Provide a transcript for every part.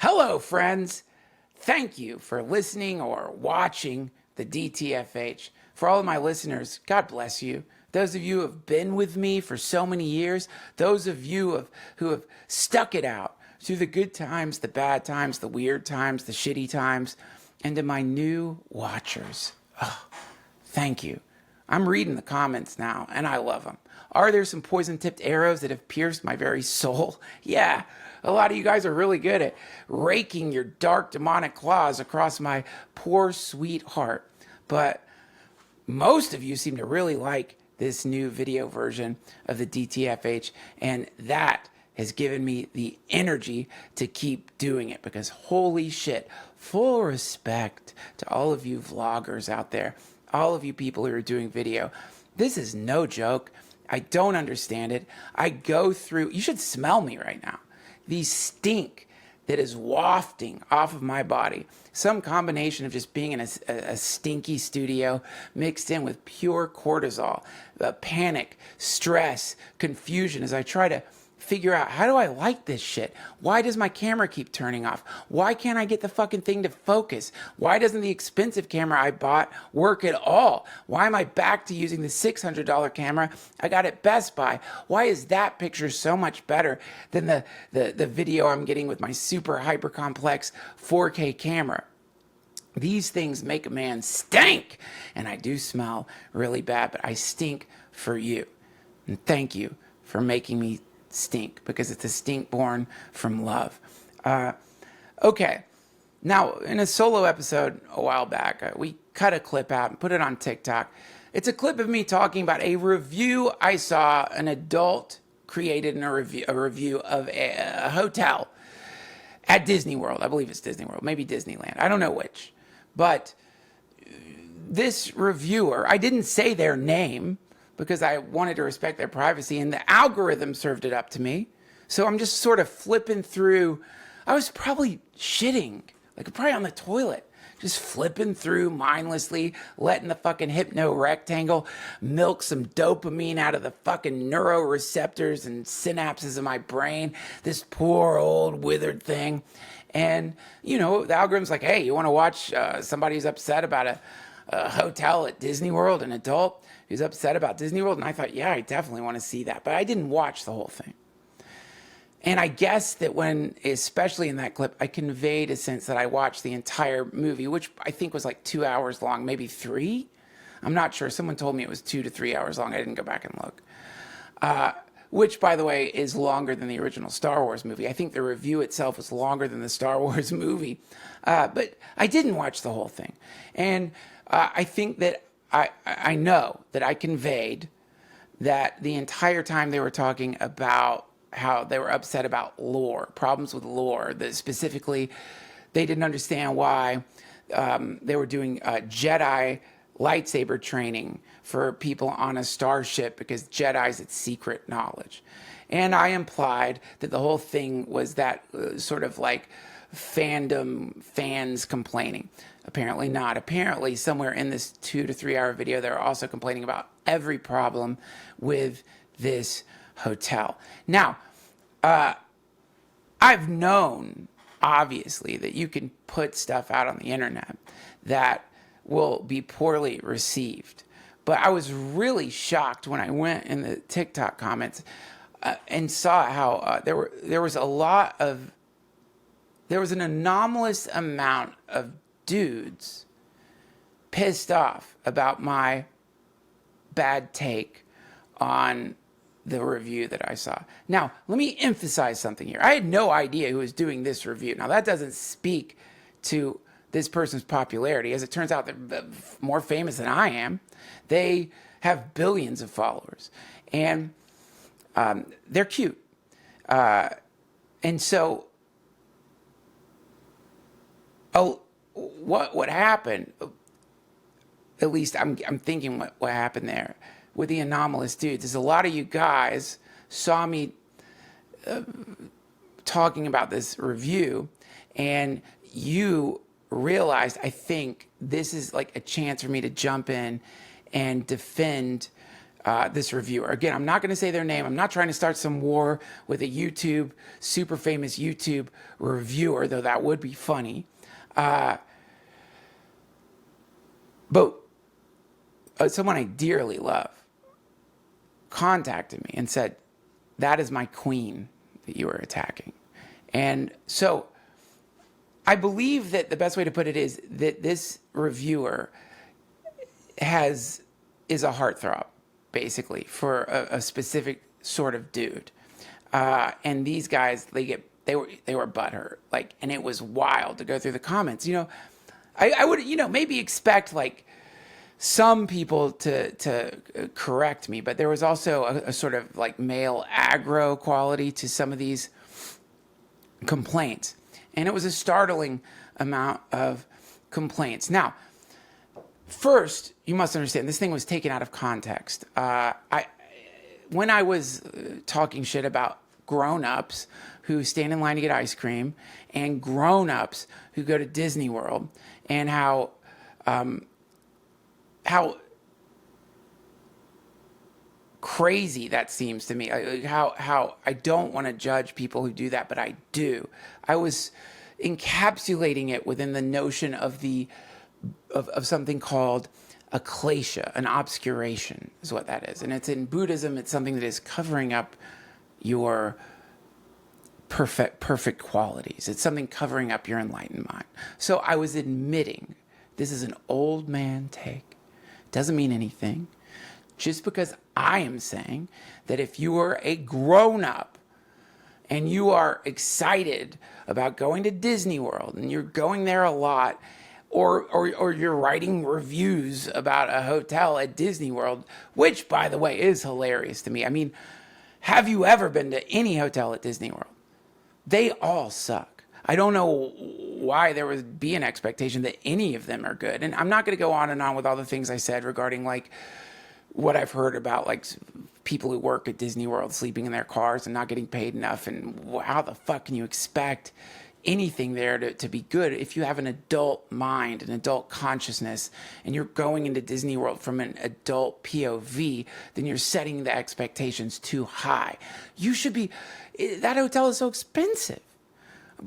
Hello, friends. Thank you for listening or watching the DTFH. For all of my listeners, God bless you. Those of you who have been with me for so many years, those of you who have stuck it out through the good times, the bad times, the weird times, the shitty times, and to my new watchers, thank you. I'm reading the comments now, and I love them. Are there some poison-tipped arrows that have pierced my very soul? Yeah, a lot of you guys are really good at raking your dark demonic claws across my poor, sweet heart. But most of you seem to really like this new video version of the DTFH, and that has given me the energy to keep doing it because holy shit, full respect to all of you vloggers out there, all of you people who are doing video. This is no joke. I don't understand it. I go through, you should smell me right now. The stink that is wafting off of my body. Some combination of just being in a stinky studio mixed in with pure cortisol, panic, stress, confusion as I try to figure out, how do I like this shit? Why does my camera keep turning off? Why can't I get the fucking thing to focus? Why doesn't the expensive camera I bought work at all? Why am I back to using the $600 camera I got at Best Buy? Why is that picture so much better than the video I'm getting with my super hyper complex 4K camera? These things make a man stink. And I do smell really bad, but I stink for you. And thank you for making me stink, because it's a stink born from love. Okay. Now, in a solo episode a while back, we cut a clip out and put it on TikTok. It's a clip of me talking about a review I saw an adult created in a review of a hotel at Disney World. I believe it's Disney World, maybe Disneyland. I don't know which. But this reviewer, I didn't say their name because I wanted to respect their privacy, and the algorithm served it up to me. So I'm just sort of flipping through. I was probably shitting, like probably on the toilet, just flipping through mindlessly, letting the fucking hypno rectangle milk some dopamine out of the fucking neuroreceptors and synapses of my brain, this poor old withered thing. And, you know, the algorithm's like, hey, you want to watch somebody who's upset about a hotel at Disney World, an adult who's upset about Disney World? And I thought, yeah, I definitely want to see that. But I didn't watch the whole thing. And I guess that when, especially in that clip, I conveyed a sense that I watched the entire movie, which I think was like 2 hours long, maybe 3. I'm not sure. Someone told me it was 2 to 3 hours long. I didn't go back and look. Which, by the way, is longer than the original Star Wars movie. I think the review itself was longer than the Star Wars movie. But I didn't watch the whole thing. And I think that I know that I conveyed that the entire time they were talking about how they were upset about lore, problems with lore, that specifically they didn't understand why they were doing Jedi lightsaber training for people on a starship because Jedi's it's secret knowledge. And I implied that the whole thing was that sort of like fandom fans complaining. Apparently not. Apparently somewhere in this 2 to 3 hour video, they're also complaining about every problem with this hotel. Now, I've known, obviously, that you can put stuff out on the internet that will be poorly received. But I was really shocked when I went in the TikTok comments and saw how there was an anomalous amount of dudes pissed off about my bad take on the review that I saw. Now, let me emphasize something here. I had no idea who was doing this review. Now, that doesn't speak to this person's popularity. As it turns out, they're more famous than I am. They have billions of followers. And they're cute. And so, what happened, at least I'm thinking what happened there with the anomalous dudes, is a lot of you guys saw me talking about this review, and you realized, I think, this is like a chance for me to jump in and defend this reviewer. Again, I'm not going to say their name. I'm not trying to start some war with a super famous YouTube reviewer, though that would be funny. But someone I dearly love contacted me and said, that is my queen that you are attacking. And so I believe that the best way to put it is that this reviewer is a heartthrob, basically, for a specific sort of dude. And these guys, they were butthurt, like, and it was wild to go through the comments. You know, I would, maybe expect like some people to correct me, but there was also a sort of like male aggro quality to some of these complaints. And it was a startling amount of complaints. Now, first, you must understand, this thing was taken out of context. When I was talking shit about grown-ups who stand in line to get ice cream and grown-ups who go to Disney World, and how crazy that seems to me, how I don't want to judge people who do that, but I do. I was encapsulating it within the notion of something called aklesia, an obscuration is what that is. And it's in Buddhism, it's something that is covering up your perfect qualities. It's something covering up your enlightened mind. So I was admitting this is an old man take. Doesn't mean anything. Just because I am saying that if you are a grown-up and you are excited about going to Disney World and you're going there a lot, or you're writing reviews about a hotel at Disney World, which, by the way, is hilarious to me. I mean, have you ever been to any hotel at Disney World? They all suck. I don't know why there would be an expectation that any of them are good. And I'm not going to go on and on with all the things I said regarding like what I've heard about like people who work at Disney World sleeping in their cars and not getting paid enough. And how the fuck can you expect anything there to be good if you have an adult mind, an adult consciousness, and you're going into Disney World from an adult POV? Then you're setting the expectations too high. You should be, that hotel is so expensive.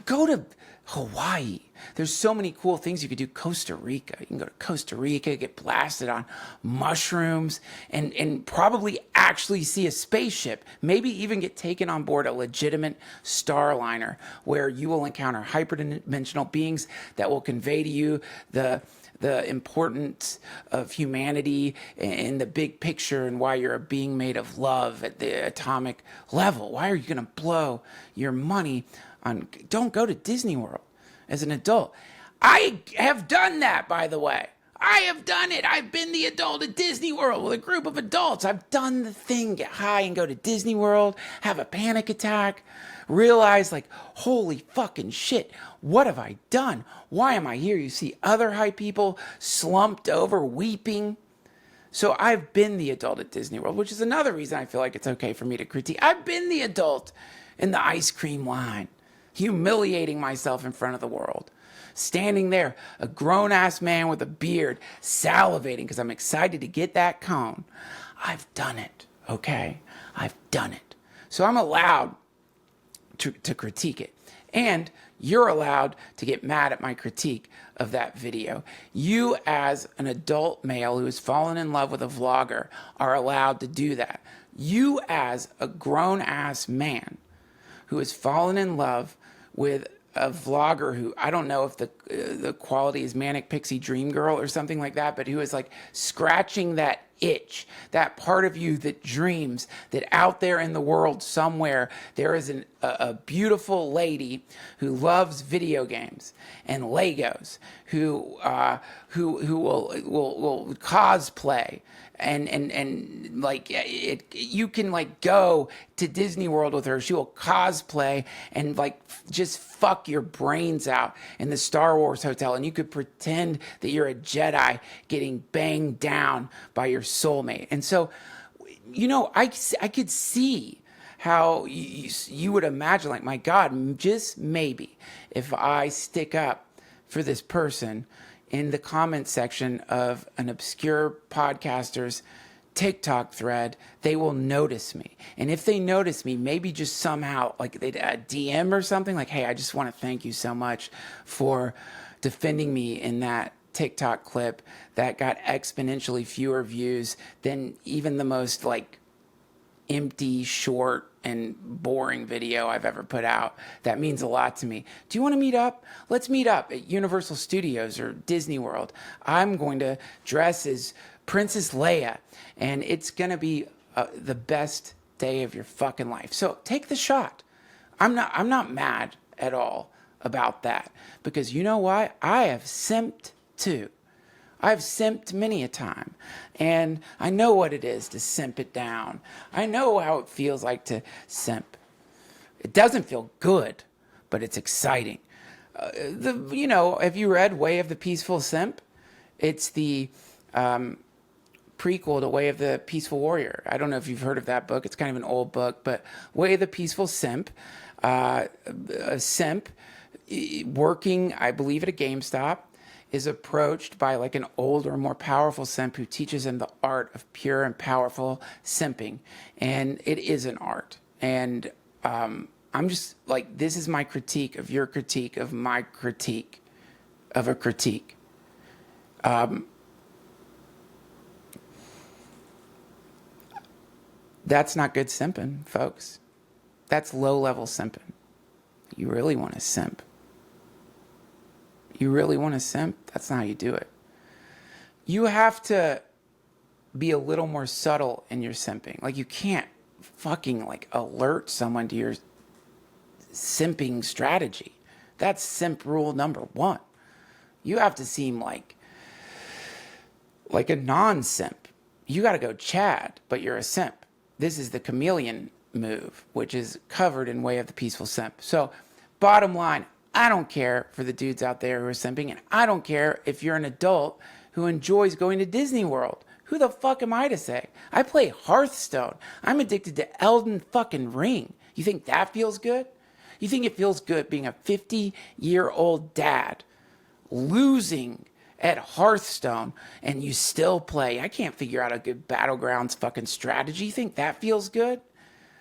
Go to Hawaii. There's so many cool things you could do. Costa Rica. You can go to Costa Rica, get blasted on mushrooms, and probably actually see a spaceship. Maybe even get taken on board a legitimate starliner where you will encounter hyperdimensional beings that will convey to you the importance of humanity in the big picture and why you're a being made of love at the atomic level. Why are you going to blow your money on? Don't go to Disney World as an adult. I have done that, by the way. I have done it. I've been the adult at Disney World with a group of adults. I've done the thing, get high and go to Disney World, have a panic attack, realize like, holy fucking shit, what have I done? Why am I here? You see other high people slumped over weeping. So I've been the adult at Disney World, which is another reason I feel like it's okay for me to critique. I've been the adult in the ice cream line, humiliating myself in front of the world. Standing there, a grown-ass man with a beard, salivating because I'm excited to get that cone. I've done it, okay? I've done it. So I'm allowed to critique it. And you're allowed to get mad at my critique of that video. You, as an adult male who has fallen in love with a vlogger, are allowed to do that. You, as a grown-ass man who has fallen in love with a vlogger who, I don't know if the quality is Manic Pixie Dream Girl or something like that, but who is like scratching that itch, that part of you that dreams that out there in the world somewhere there is a beautiful lady who loves video games and Legos, who will cosplay and like you can like go to Disney World with her. She will cosplay and like just fuck your brains out in the Star Wars hotel, and you could pretend that you're a Jedi getting banged down by your soulmate. And so, you know, I could see how you would imagine, like, my God, just maybe if I stick up for this person in the comment section of an obscure podcaster's TikTok thread, they will notice me. And if they notice me, maybe just somehow, like they'd DM or something, like, hey, I just want to thank you so much for defending me in that TikTok clip that got exponentially fewer views than even the most like empty, short, and boring video I've ever put out. That means a lot to me. Do you want to meet up? Let's meet up at Universal Studios or Disney World. I'm going to dress as Princess Leia, and it's going to be the best day of your fucking life. So take the shot. I'm not mad at all about that, because you know why? I have simped too. I've simped many a time, and I know what it is to simp it down. I know how it feels like to simp. It doesn't feel good, but it's exciting. Have you read Way of the Peaceful Simp? It's the prequel to Way of the Peaceful Warrior. I don't know if you've heard of that book. It's kind of an old book, but Way of the Peaceful Simp, a simp working, I believe, at a GameStop, is approached by like an older, more powerful simp who teaches him the art of pure and powerful simping. And it is an art. And I'm just like, this is my critique of your critique of my critique of a critique. That's not good simping, folks. That's low-level simping. You really want to simp. You really want to simp? That's not how you do it. You have to be a little more subtle in your simping. Like, you can't fucking like alert someone to your simping strategy. That's simp rule number 1. You have to seem like a non-simp. You got to go Chad, but you're a simp. This is the chameleon move, which is covered in Way of the Peaceful Simp. So, bottom line, I don't care for the dudes out there who are simping, and I don't care if you're an adult who enjoys going to Disney World. Who the fuck am I to say? I play Hearthstone. I'm addicted to Elden fucking Ring. You think that feels good? You think it feels good being a 50-year-old dad losing at Hearthstone and you still play? I can't figure out a good Battlegrounds fucking strategy. You think that feels good?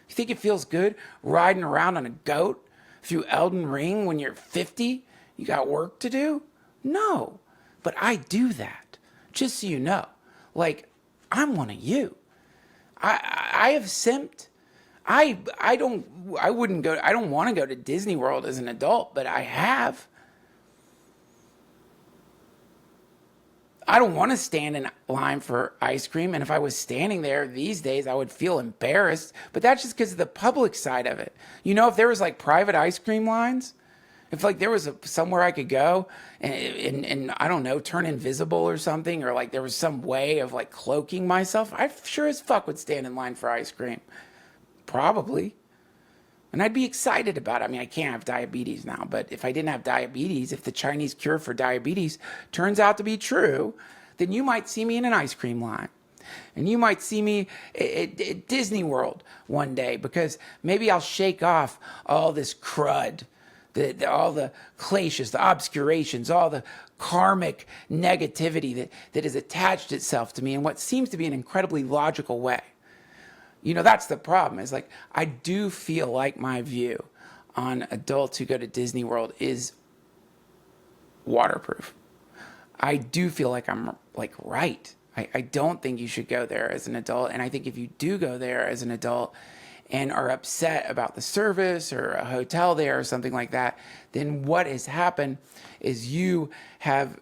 You think it feels good riding around on a goat through Elden Ring when you're 50? You got work to do? No. But I do that, just so you know. Like, I'm one of you. I have simped. I don't want to go to Disney World as an adult, but I have. I don't want to stand in line for ice cream. And if I was standing there these days, I would feel embarrassed. But that's just because of the public side of it. You know, if there was like private ice cream lines, if like there was somewhere I could go and I don't know, turn invisible or something, or like there was some way of like cloaking myself, I sure as fuck would stand in line for ice cream. Probably. And I'd be excited about it. I mean, I can't have diabetes now, but if I didn't have diabetes, if the Chinese cure for diabetes turns out to be true, then you might see me in an ice cream line. And you might see me at Disney World one day, because maybe I'll shake off all this crud, all the glaciers, the obscurations, all the karmic negativity that has attached itself to me in what seems to be an incredibly logical way. You know, that's the problem. Is like, I do feel like my view on adults who go to Disney World is waterproof. I do feel like I'm like right. I don't think you should go there as an adult. And I think if you do go there as an adult and are upset about the service or a hotel there or something like that, then what has happened is you have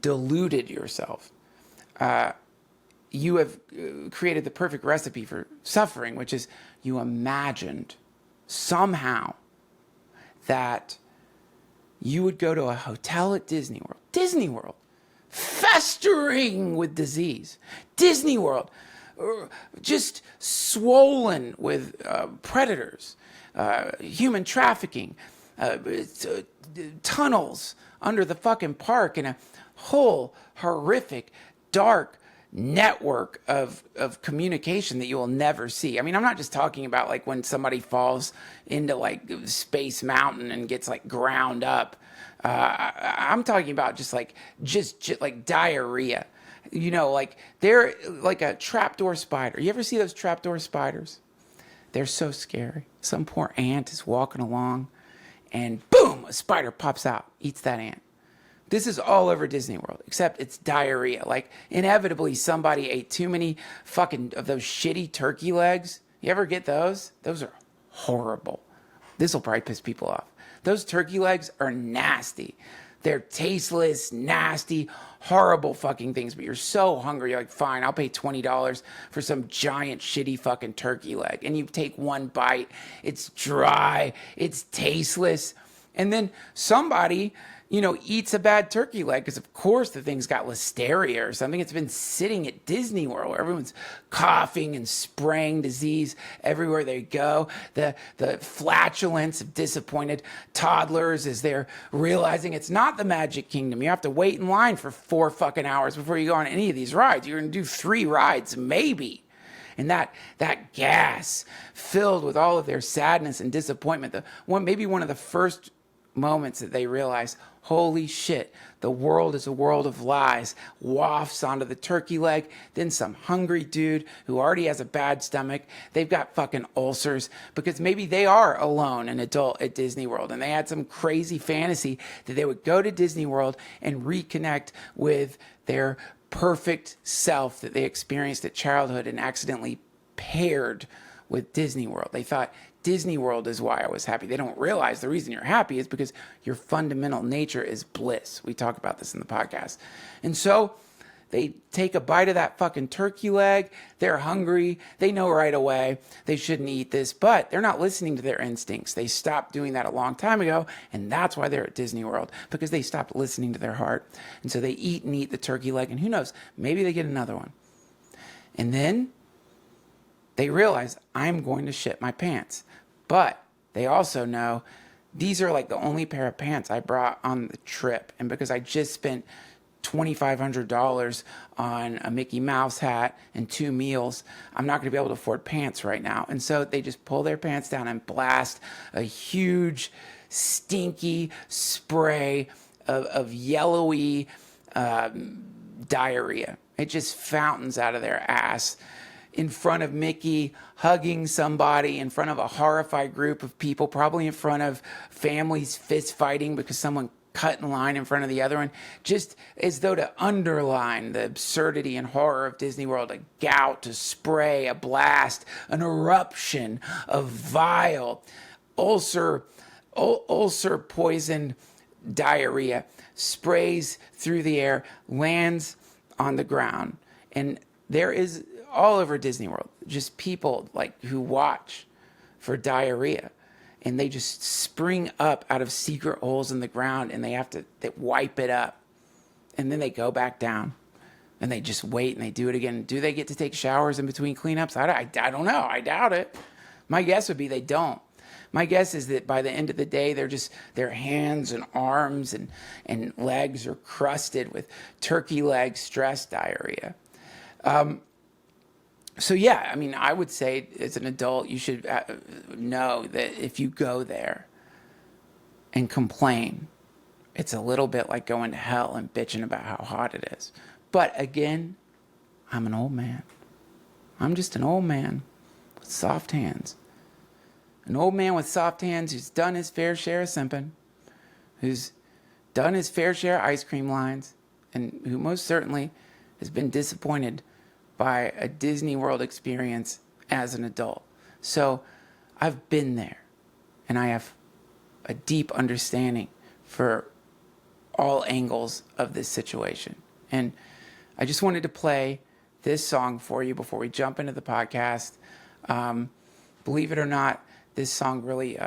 deluded yourself. You have created the perfect recipe for suffering, which is you imagined somehow that you would go to a hotel at Disney World, festering with disease, Disney World, just swollen with predators, human trafficking, tunnels under the fucking park, and a whole horrific, dark network of communication that you will never see. I mean, I'm not just talking about like when somebody falls into like Space Mountain and gets like ground up. I'm talking about just like diarrhea Like they're like a trapdoor spider. You ever see those trapdoor spiders? They're so scary. Some poor ant is walking along and boom, a spider pops out, eats that ant. This is all over Disney World, except it's diarrhea. Like, inevitably, somebody ate too many fucking of those shitty turkey legs. You ever get those? Those are horrible. This will probably piss people off. Those turkey legs are nasty. They're tasteless, nasty, horrible fucking things, but you're so hungry, you're like, fine, I'll pay $20 for some giant shitty fucking turkey leg. And you take one bite, it's dry, it's tasteless. And then somebody, eats a bad turkey leg because, of course, the thing's got listeria or something. It's been sitting at Disney World where everyone's coughing and spraying disease everywhere they go. The flatulence of disappointed toddlers as they're realizing it's not the Magic Kingdom. You have to wait in line for 4 fucking hours before you go on any of these rides. You're going to do 3 rides, maybe. And that gas filled with all of their sadness and disappointment. Maybe one of the first moments that they realize, holy shit, the world is a world of lies, wafts onto the turkey leg. Then some hungry dude who already has a bad stomach, they've got fucking ulcers because maybe they are alone, an adult at Disney World, and they had some crazy fantasy that they would go to Disney World and reconnect with their perfect self that they experienced at childhood and accidentally paired with Disney World. They thought Disney World is why I was happy. They don't realize the reason you're happy is because your fundamental nature is bliss. We talk about this in the podcast. And so they take a bite of that fucking turkey leg. They're hungry. They know right away they shouldn't eat this, but they're not listening to their instincts. They stopped doing that a long time ago, and that's why they're at Disney World, because they stopped listening to their heart. And so they eat the turkey leg, and who knows, maybe they get another one. And then they realize, I'm going to shit my pants. But they also know these are like the only pair of pants I brought on the trip. And because I just spent $2,500 on a Mickey Mouse hat and 2 meals, I'm not going to be able to afford pants right now. And so they just pull their pants down and blast a huge, stinky spray of yellowy diarrhea. It just fountains out of their ass in front of Mickey, hugging somebody, in front of a horrified group of people, probably in front of families fist fighting because someone cut in line in front of the other one, just as though to underline the absurdity and horror of Disney World. A gout, a spray, a blast, an eruption of vile, ulcer poisoned diarrhea sprays through the air, lands on the ground. And there is all over Disney World just people like who watch for diarrhea, and they just spring up out of secret holes in the ground, and they wipe it up, and then they go back down, and they just wait, and they do it again. Do they get to take showers in between cleanups? I don't know. I doubt it. My guess would be they don't. My guess is that by the end of the day, their hands and arms and legs are crusted with turkey leg stress diarrhea. So yeah, I mean, I would say as an adult, you should know that if you go there and complain, it's a little bit like going to hell and bitching about how hot it is. But again, I'm an old man. I'm just an old man with soft hands. An old man with soft hands who's done his fair share of simping, who's done his fair share of ice cream lines, and who most certainly has been disappointed by a Disney World experience as an adult. So I've been there, and I have a deep understanding for all angles of this situation. And I just wanted to play this song for you before we jump into the podcast. Believe it or not, this song really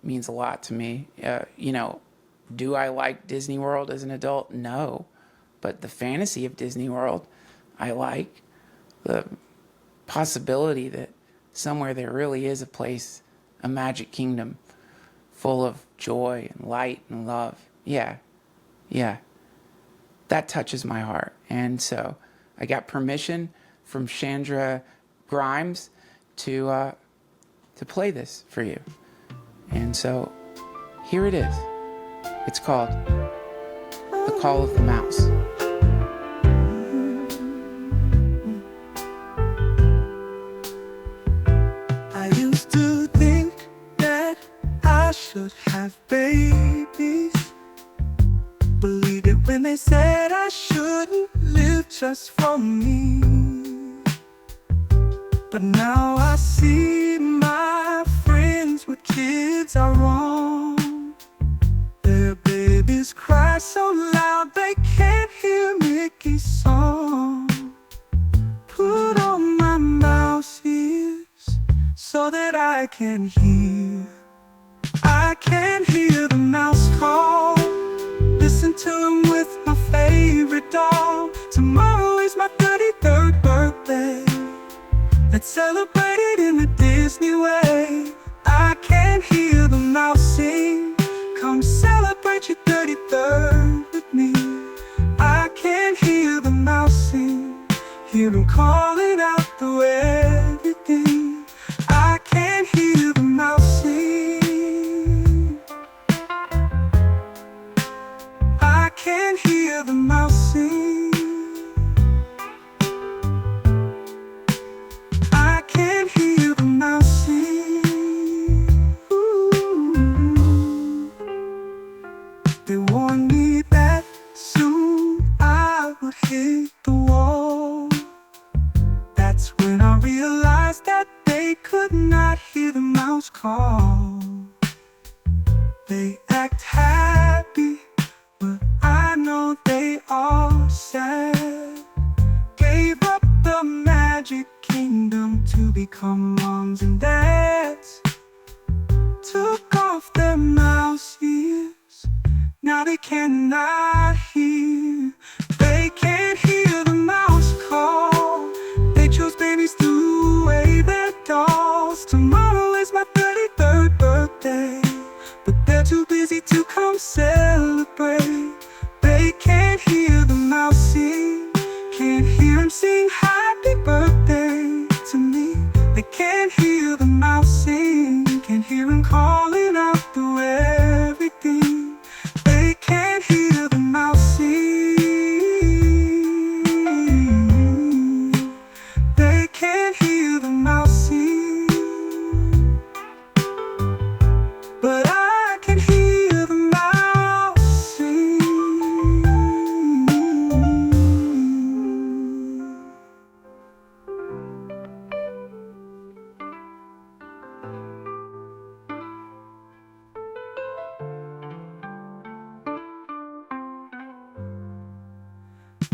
means a lot to me. Do I like Disney World as an adult? No. But the fantasy of Disney World, I like. The possibility that somewhere there really is a place, a magic kingdom, full of joy and light and love. Yeah. That touches my heart. And so I got permission from Chandra Grimes to play this for you. And so here it is. It's called The Call of the Mouse. they said I shouldn't live just for me. But now I see my friends with kids are wrong. Their babies cry so loud they can't hear Mickey's song. Put on my mouse ears so that I can hear. I can hear the mouse call. Listen to him with my favorite doll. Tomorrow is my 33rd birthday. Let's celebrate it in the Disney way. I can hear the mouse sing. Come celebrate your 33rd with me. I can hear the mouse sing. Hear him calling out through everything. I can hear the mouse sing. I can hear the mouse sing. I can hear the mouse sing. Ooh. They warned me that soon I would hit the wall. That's when I realized that they could not hear the mouse call. They act happy, but I know they are sad. Gave up the magic kingdom to become moms and dads. Took off their mouse ears, now they cannot hear. They can't hear the mouse call. They chose babies to away their dolls. Tomorrow is my 33rd birthday, but they're too busy to come celebrate. They can't hear the mouse sing. Can't hear him sing happy birthday to me. They can't hear the mouse sing. Can't hear him calling out through everything. They can't hear the mouse sing. They can't hear the mouse sing. But I can hear the mouse sing.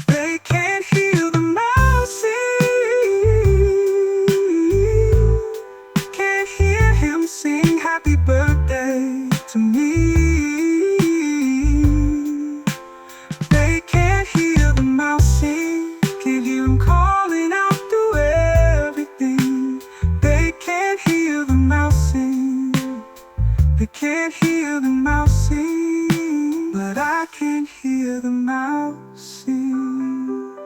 They can't hear the mouse sing. Can't hear him sing happy birthday to me. They can't hear the mouse sing. Can't hear him calling out through everything. They can't hear the mouse sing. They can't hear the mouse sing. But I can hear the mouse sing.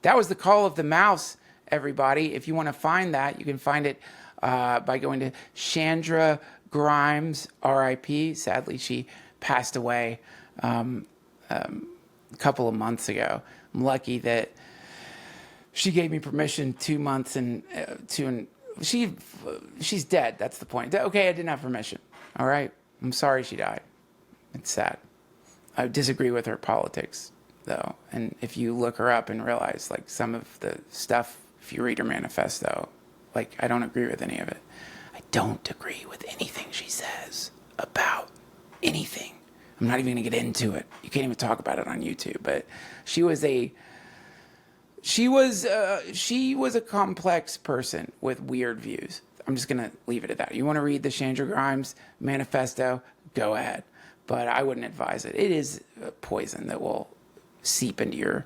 That was the call of the mouse, everybody. If you want to find that, you can find it by going to Chandra Grimes, R.I.P. Sadly, she passed away a couple of months ago. I'm lucky that she gave me permission 2 months and she's dead. That's the point. Okay, I didn't have permission. All right. I'm sorry she died. It's sad. I disagree with her politics, though. And if you look her up and realize, like, some of the stuff, if you read her manifesto, like, I don't agree with any of it. I don't agree with anything she says about anything. I'm not even going to get into it. You can't even talk about it on YouTube. But she was a complex person with weird views. I'm just going to leave it at that. You want to read the Chandra Grimes manifesto? Go ahead. But I wouldn't advise it. It is a poison that will seep into your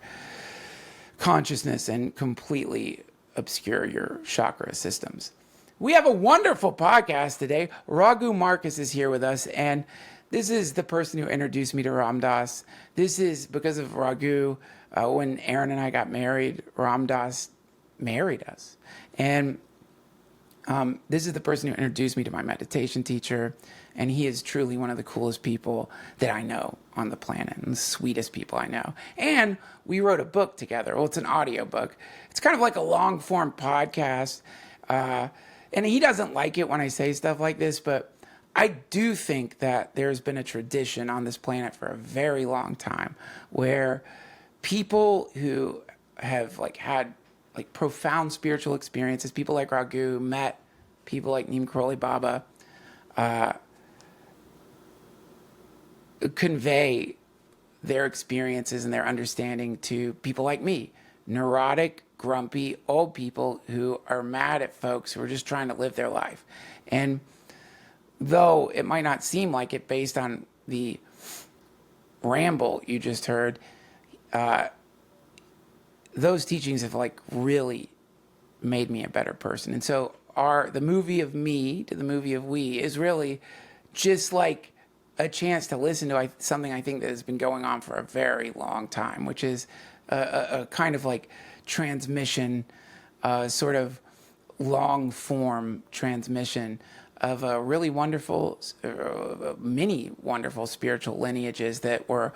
consciousness and completely obscure your chakra systems. We have a wonderful podcast today. Raghu Markus is here with us, and this is the person who introduced me to Ram Dass. This is because of Raghu. When Aaron and I got married, Ram Dass married us. And this is the person who introduced me to my meditation teacher, and he is truly one of the coolest people that I know on the planet, and the sweetest people I know. And we wrote a book together. Well, it's an audiobook. It's kind of like a long-form podcast, and he doesn't like it when I say stuff like this, but I do think that there's been a tradition on this planet for a very long time where people who have had profound spiritual experiences, people like Raghu met people like Neem Karoli Baba, convey their experiences and their understanding to people like me, neurotic, grumpy, old people who are mad at folks who are just trying to live their life. And though it might not seem like it based on the ramble you just heard, those teachings have really made me a better person. And so the movie of me to the movie of we is really just like a chance to listen to something I think that has been going on for a very long time, which is a kind of transmission, sort of long form transmission of a really wonderful, many wonderful spiritual lineages that were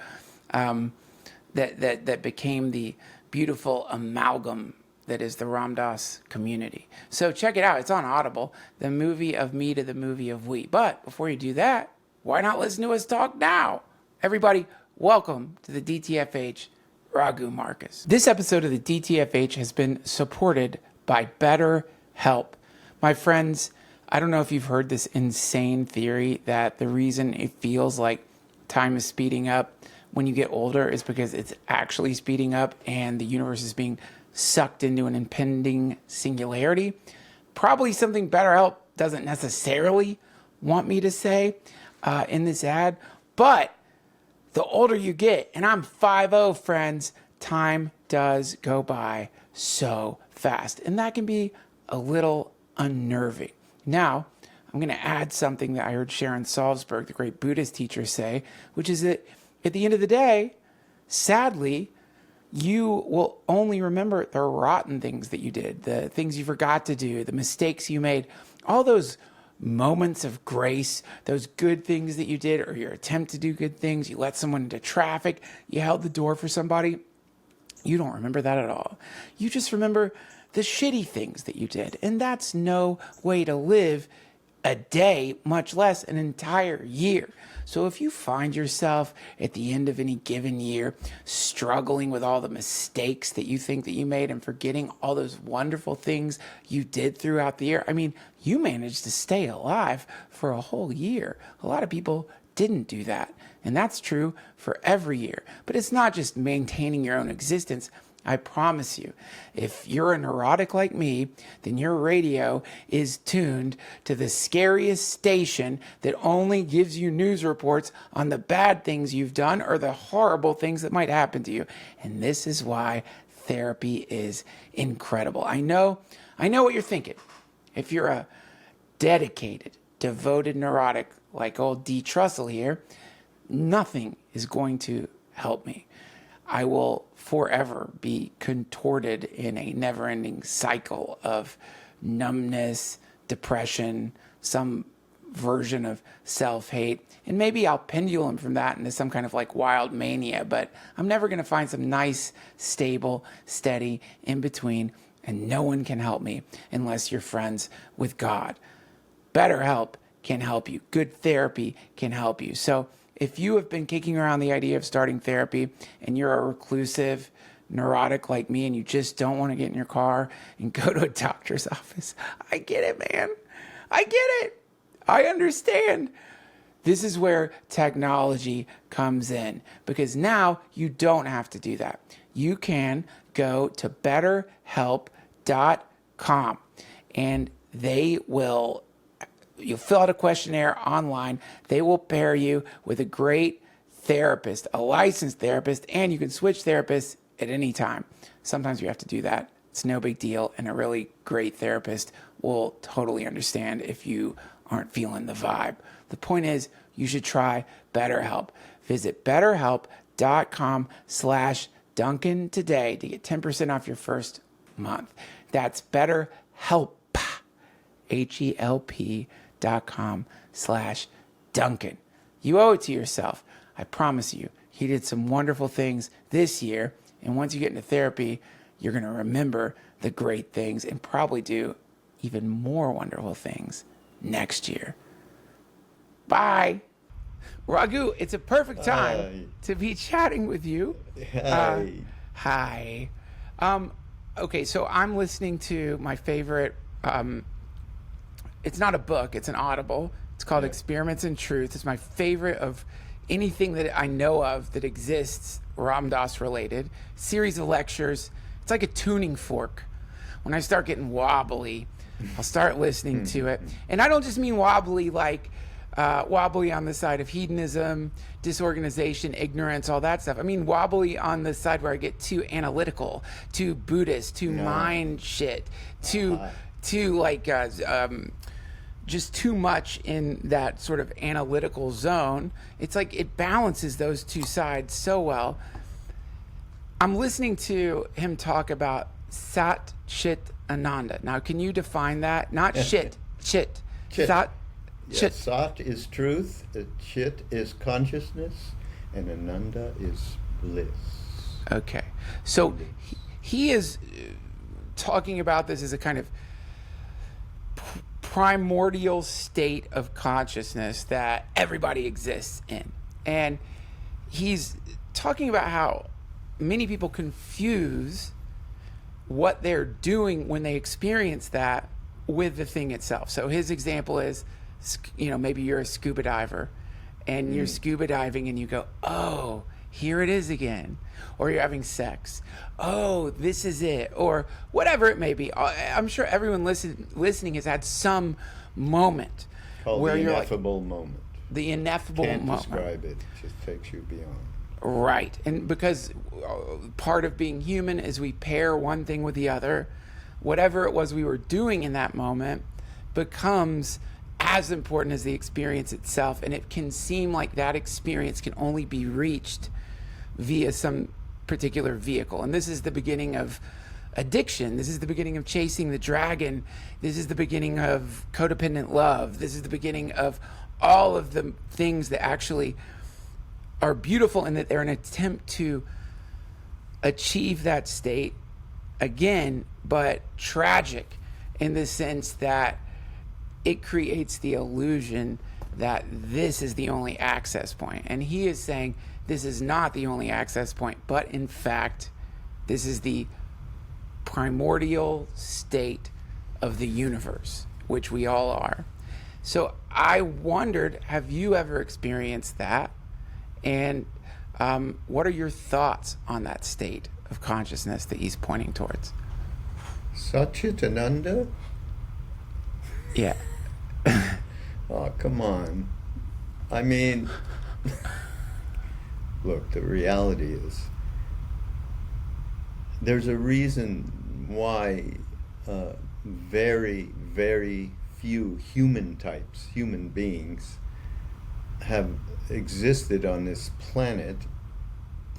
that became the beautiful amalgam that is the Ram Dass community. So check it out. It's on Audible, the movie of me to the movie of we. But before you do that, why not listen to us talk now? Everybody, welcome to the DTFH, Raghu Markus. This episode of the DTFH has been supported by BetterHelp. My friends, I don't know if you've heard this insane theory that the reason it feels like time is speeding up when you get older is because it's actually speeding up and the universe is being sucked into an impending singularity. Probably something BetterHelp doesn't necessarily want me to say in this ad, but the older you get, and I'm 50, friends, time does go by so fast, and that can be a little unnerving. Now, I'm going to add something that I heard Sharon Salzberg, the great Buddhist teacher, say, which is that at the end of the day, sadly, you will only remember the rotten things that you did, the things you forgot to do, the mistakes you made, all those moments of grace, those good things that you did, or your attempt to do good things. You let someone into traffic, you held the door for somebody. You don't remember that at all. You just remember the shitty things that you did. And that's no way to live a day, much less an entire year. So if you find yourself at the end of any given year struggling with all the mistakes that you think that you made and forgetting all those wonderful things you did throughout the year, I mean, you managed to stay alive for a whole year. A lot of people didn't do that. And that's true for every year. But it's not just maintaining your own existence. I promise you, if you're a neurotic like me, then your radio is tuned to the scariest station that only gives you news reports on the bad things you've done or the horrible things that might happen to you. And this is why therapy is incredible. I know what you're thinking. If you're a dedicated, devoted neurotic like old D. Trussell here, nothing is going to help me. I will forever be contorted in a never-ending cycle of numbness, depression, some version of self-hate, and maybe I'll pendulum from that into some kind of wild mania, but I'm never going to find some nice, stable, steady in between, and no one can help me unless you're friends with God. BetterHelp can help you. Good therapy can help you. So if you have been kicking around the idea of starting therapy and you're a reclusive neurotic like me and you just don't want to get in your car and go to a doctor's office, I get it, man. I get it. I understand. This is where technology comes in because now you don't have to do that. You can go to betterhelp.com and you'll fill out a questionnaire online. They will pair you with a great therapist, a licensed therapist, and you can switch therapists at any time. Sometimes you have to do that. It's no big deal, and a really great therapist will totally understand if you aren't feeling the vibe. The point is, you should try BetterHelp. Visit betterhelp.com/Duncan today to get 10% off your first month. That's BetterHelp, HELP.com/Duncan. You owe it to yourself. I promise you, he did some wonderful things this year. And once you get into therapy, you're going to remember the great things and probably do even more wonderful things next year. Bye. Raghu, it's a perfect time Hi. to be chatting with you. Hi. Hi. Okay, so I'm listening to my favorite, it's not a book, it's an Audible. It's called Experiments in Truth. It's my favorite of anything that I know of that exists, Ram Dass related. Series of lectures. It's like a tuning fork. When I start getting wobbly, I'll start listening to it. And I don't just mean wobbly like wobbly on the side of hedonism, disorganization, ignorance, all that stuff. I mean wobbly on the side where I get too analytical, too Buddhist, too mind shit, too like just too much in that sort of analytical zone. It's like it balances those two sides so well. I'm listening to him talk about Sat Chit Ananda. Now, can you define that? Not shit, chit. Chit. Sat, Yes, chit. Sat is truth, Chit is consciousness, and Ananda is bliss. Okay. So he is talking about this as a kind of primordial state of consciousness that everybody exists in. And he's talking about how many people confuse what they're doing when they experience that with the thing itself. So his example is, maybe you're a scuba diver and you're scuba diving and you go, oh, here it is again. Or you're having sex. Oh, this is it. Or whatever it may be. I'm sure everyone listening has had some moment Called where the you're ineffable moment. the ineffable Can't moment. describe it. It just takes you beyond. Right. And because part of being human is we pair one thing with the other. Whatever it was we were doing in that moment becomes as important as the experience itself. And it can seem like that experience can only be reached via some particular vehicle. And this is the beginning of addiction. This is the beginning of chasing the dragon. This is the beginning of codependent love. This is the beginning of all of the things that actually are beautiful and that they're an attempt to achieve that state again, but tragic in the sense that it creates the illusion that this is the only access point. And he is saying this is not the only access point, but in fact, this is the primordial state of the universe, which we all are. So I wondered, have you ever experienced that? And what are your thoughts on that state of consciousness that he's pointing towards? Satchitananda? Yeah. Oh, come on. I mean, look, the reality is there's a reason why very, very few human types, human beings, have existed on this planet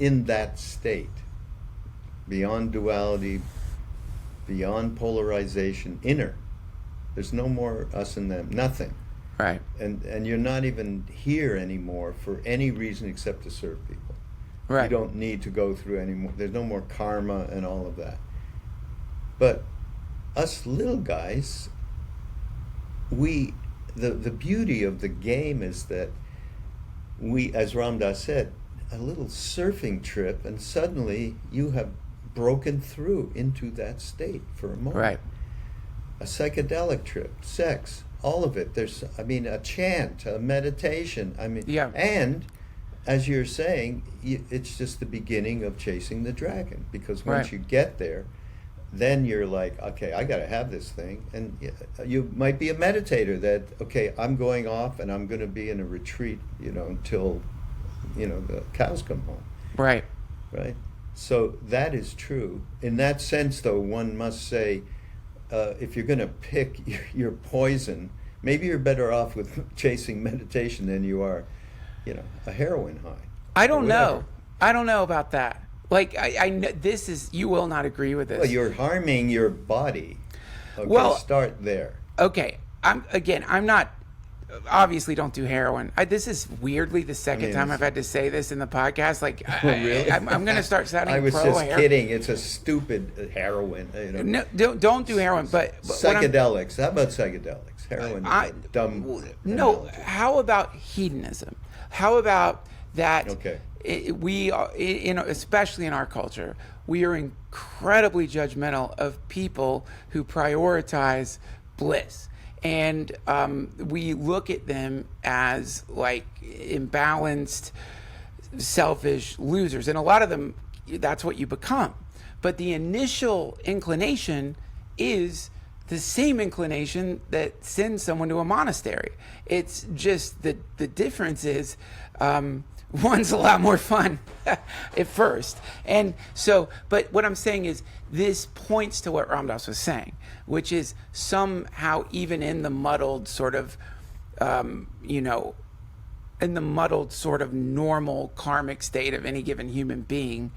in that state, beyond duality, beyond polarization, inner. There's no more us and them, nothing. Right. And you're not even here anymore for any reason except to serve people. Right. You don't need to go through any more, there's no more karma and all of that. But us little guys, the beauty of the game is that we, as Ram Dass said, a little surfing trip, and suddenly you have broken through into that state for a moment. Right. A psychedelic trip, sex, all of it. There's, a chant, a meditation. Yeah. And as you're saying, it's just the beginning of chasing the dragon, because once Right. you get there, then you're like, okay, I got to have this thing. And you might be a meditator that, okay, I'm going off and I'm going to be in a retreat, until, the cows come home. Right. Right? So that is true. In that sense, though, one must say, if you're going to pick your poison, maybe you're better off with chasing meditation than you are, a heroin high. I don't know. I don't know about that. Like, I know this is, you will not agree with this. Well, you're harming your body. Okay, Well, start there. Okay. I'm not obviously don't do heroin. This is weirdly the second time I've had to say this in the podcast. Like, Really? I'm going to start sounding I was pro just heroin. kidding. It's a stupid heroin. No, don't do heroin. But psychedelics. How about psychedelics? Heroin is a dumb. No. analogy. How about hedonism? How about that? Okay. We are, especially in our culture, we are incredibly judgmental of people who prioritize bliss. And we look at them as like imbalanced, selfish losers. And a lot of them, that's what you become. But the initial inclination is the same inclination that sends someone to a monastery. It's just the difference is one's a lot more fun at first. And so, but what I'm saying is this points to what Ramdas was saying, which is somehow even in the muddled sort of, in the muddled sort of normal karmic state of any given human being,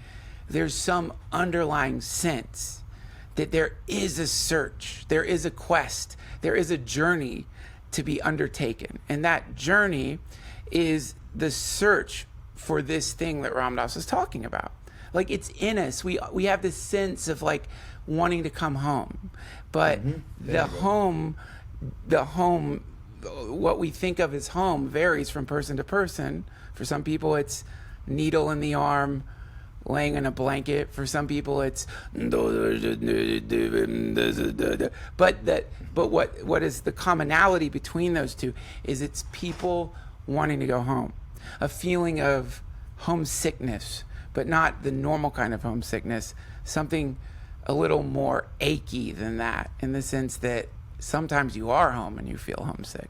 there's some underlying sense that there is a search, there is a quest, there is a journey to be undertaken. And that journey is the search for this thing that Ramdas was talking about. Like, it's in us. We have this sense of like wanting to come home. But the home, what we think of as home varies from person to person. For some people, it's needle in the arm, laying in a blanket. For some people, it's but what is the commonality between those two is it's people wanting to go home, a feeling of homesickness, but not the normal kind of homesickness, something a little more achy than that, in the sense that sometimes you are home and you feel homesick.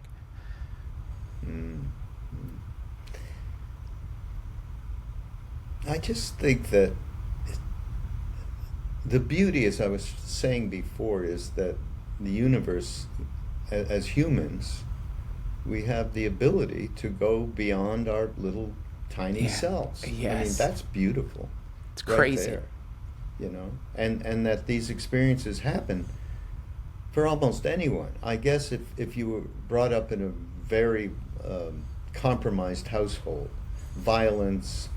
I just think that the beauty, as I was saying before, is that the universe, as humans, we have the ability to go beyond our little tiny selves. Yes. I mean, that's beautiful. It's crazy. There, and that these experiences happen for almost anyone. I guess if you were brought up in a very compromised household, violence,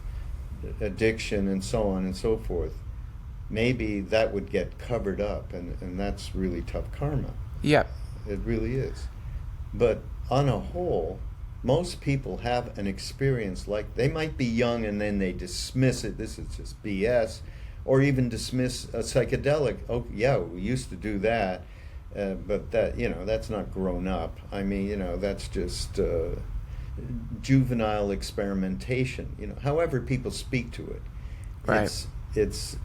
addiction, and so on and so forth, maybe that would get covered up, and that's really tough karma. Yeah. It really is. But on a whole, most people have an experience like, they might be young and then they dismiss it, this is just BS, or even dismiss a psychedelic. Oh yeah, we used to do that, but that, that's not grown up. I mean, that's just juvenile experimentation. However people speak to it. Right. It's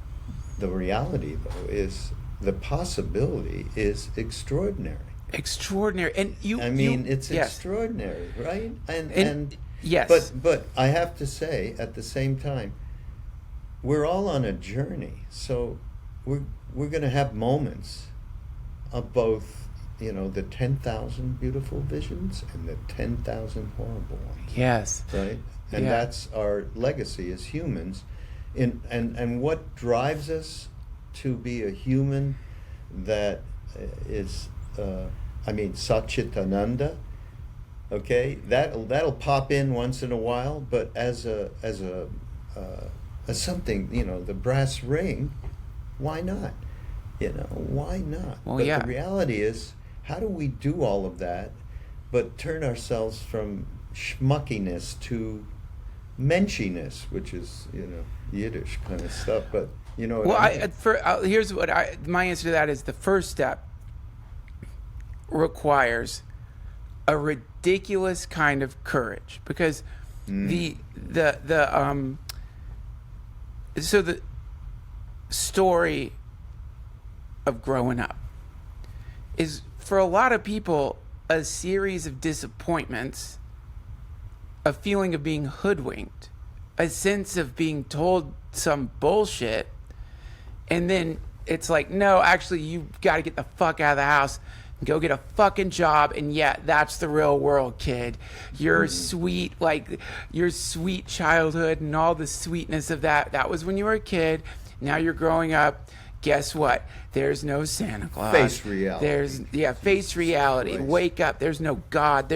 the reality, though, is the possibility is extraordinary. Extraordinary. And it's extraordinary, right? And yes. But I have to say, at the same time, we're all on a journey. So we're going to have moments of both, the 10,000 beautiful visions and the 10,000 horrible ones. Yes. Right? And that's our legacy as humans. And what drives us to be a human that is, Satchitananda, okay, that'll pop in once in a while, but as something, the brass ring, why not? Why not? Well, but the reality is, how do we do all of that, but turn ourselves from schmuckiness to menshiness, which is, Yiddish kind of stuff, but here's what my answer to that is: the first step requires a ridiculous kind of courage, because the story of growing up is, for a lot of people, a series of disappointments, a feeling of being hoodwinked, a sense of being told some bullshit, and then it's like, no, actually, you got to get the fuck out of the house and go get a fucking job, and that's the real world, kid. Your sweet childhood and all the sweetness of that was when you were a kid. Now you're growing up. guess what? There's no Santa Claus. Face reality. Face reality. Christ. Wake up. There's no God.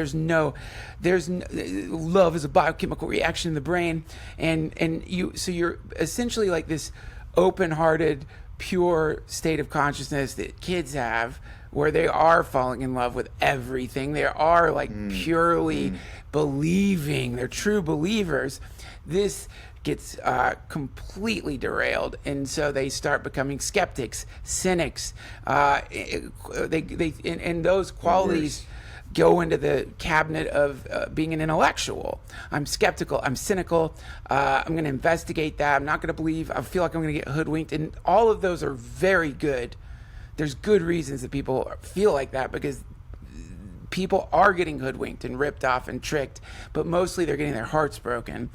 Love is a biochemical reaction in the brain, so you're essentially like this open-hearted, pure state of consciousness that kids have, where they are falling in love with everything. They are like purely believing. They're true believers. This gets completely derailed, and so they start becoming skeptics, cynics. And those qualities go into the cabinet of being an intellectual. I'm skeptical. I'm cynical. I'm going to investigate that. I'm not going to believe. I feel like I'm going to get hoodwinked, and all of those are very good. There's good reasons that people feel like that, because people are getting hoodwinked and ripped off and tricked, but mostly they're getting their hearts broken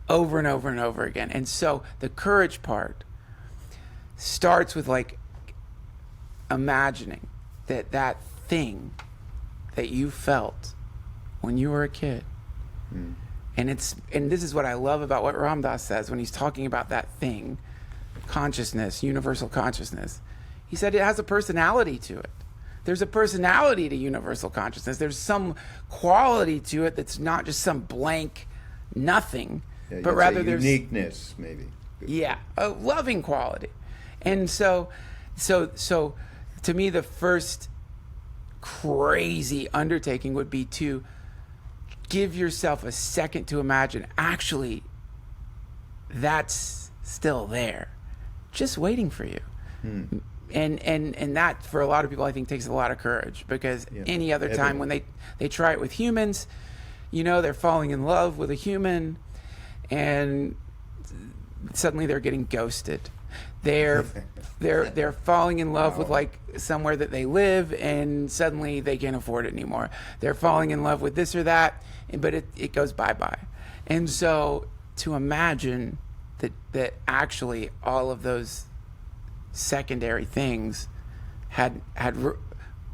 over and over and over again. And so the courage part starts with like imagining that thing that you felt when you were a kid. And this is what I love about what Ram Dass says when he's talking about that thing, consciousness, universal consciousness. He said it has a personality to it. There's a personality to universal consciousness. There's some quality to it that's not just some blank nothing, but rather there's uniqueness, maybe. Yeah, a loving quality. And so to me, the first crazy undertaking would be to give yourself a second to imagine, actually, that's still there, just waiting for you. And that, for a lot of people, I think takes a lot of courage, because any other time when they try it with humans, they're falling in love with a human, and suddenly they're getting ghosted. They're falling in love with like somewhere that they live, and suddenly they can't afford it anymore. They're falling in love with this or that, but it goes bye-bye. And so to imagine that actually all of those secondary things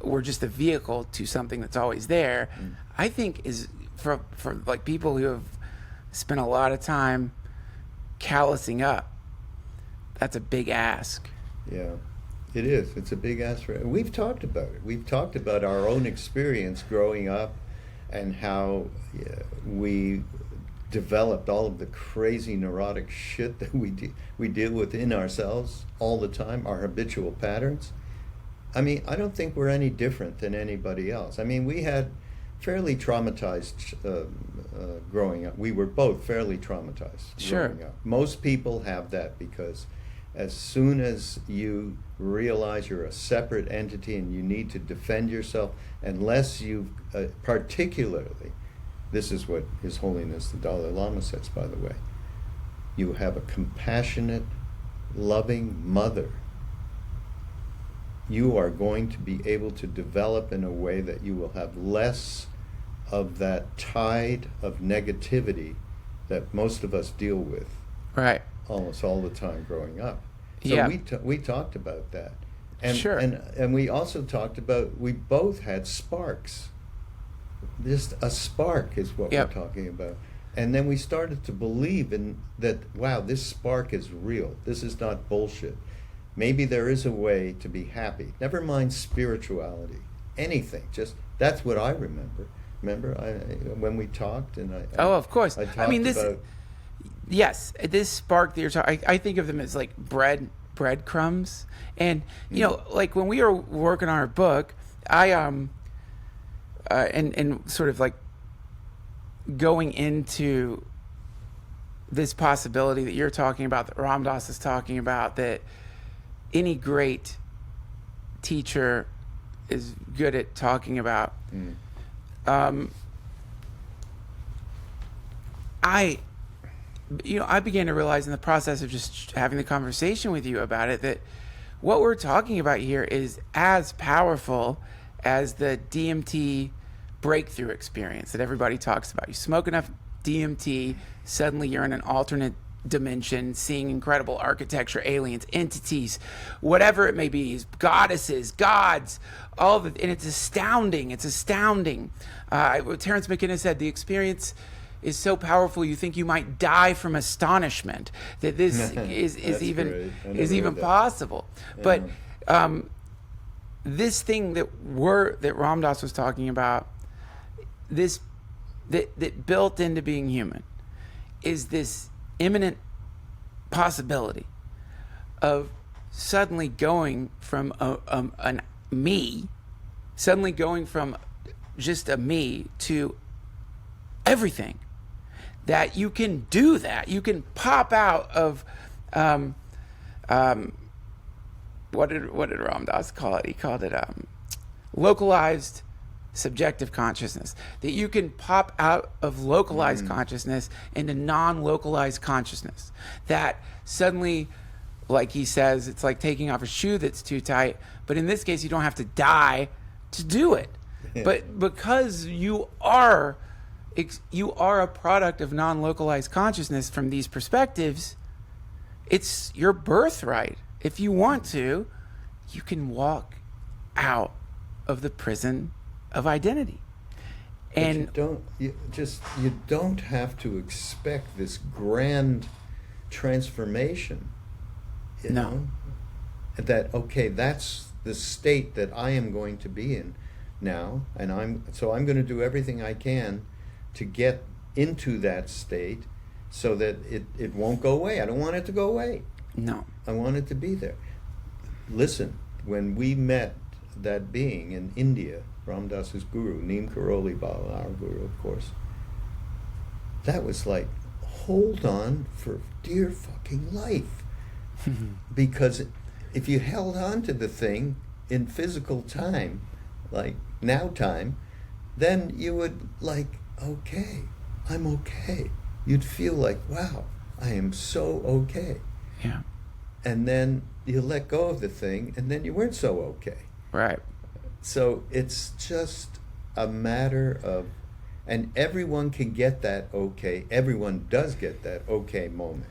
were just a vehicle to something that's always there, I think is for like people who have spent a lot of time callousing up, that's a big ask. Yeah, it is. It's a big ask for. We've talked about it. We've talked about our own experience growing up, and how we developed all of the crazy neurotic shit that we deal with in ourselves all the time, our habitual patterns. I mean, I don't think we're any different than anybody else. I mean, we had fairly traumatized growing up. We were both fairly traumatized growing up. Most people have that, because as soon as you realize you're a separate entity and you need to defend yourself, unless you've particularly, this is what His Holiness the Dalai Lama says, by the way, you have a compassionate, loving mother, you are going to be able to develop in a way that you will have less of that tide of negativity that most of us deal with almost all the time growing up. So we talked about that. And we also talked about, we both had sparks. Just a spark is what we're talking about. And then we started to believe in that, wow, this spark is real. This is not bullshit. Maybe there is a way to be happy. Never mind spirituality. Anything. Just, that's what I remember. Remember when we talked? And of course. I talked about... Yes, this spark that you're talking, I think of them as like breadcrumbs. And, like when we were working on our book, I, and sort of like going into this possibility that you're talking about, that Ram Dass is talking about, that any great teacher is good at talking about. I began to realize in the process of just having the conversation with you about it, that what we're talking about here is as powerful as the DMT breakthrough experience that everybody talks about. You smoke enough DMT, suddenly you're in an alternate dimension, seeing incredible architecture, aliens, entities, whatever it may be, goddesses, gods, all of it, and it's astounding. Terence McKenna said the experience is so powerful you think you might die from astonishment that this is even possible. But this thing that Ram Dass was talking about, this that built into being human, is this imminent possibility of suddenly going from suddenly going from just a me to everything. That you can do that. You can pop out of what did Ram Dass call it? He called it localized subjective consciousness. That you can pop out of localized consciousness into non-localized consciousness. That suddenly, like he says, it's like taking off a shoe that's too tight. But in this case, you don't have to die to do it. Yeah. But because you are a product of non-localized consciousness from these perspectives, it's your birthright. If you want to, you can walk out of the prison of identity. And you don't have to expect this grand transformation. You know? That, okay, that's the state that I am going to be in now, and I'm going to do everything I can to get into that state so that it won't go away. I don't want it to go away. No. I want it to be there. Listen, when we met that being in India, Ram Dass's guru, Neem Karoli Baba, our guru, of course, that was like, hold on for dear fucking life. Because if you held on to the thing in physical time, like now time, then you would like, okay, I'm okay. You'd feel like, wow, I am so okay. Yeah. And then you let go of the thing, and then you weren't so okay. Right. So it's just a matter of, and everyone can get that okay. Everyone does get that okay moment,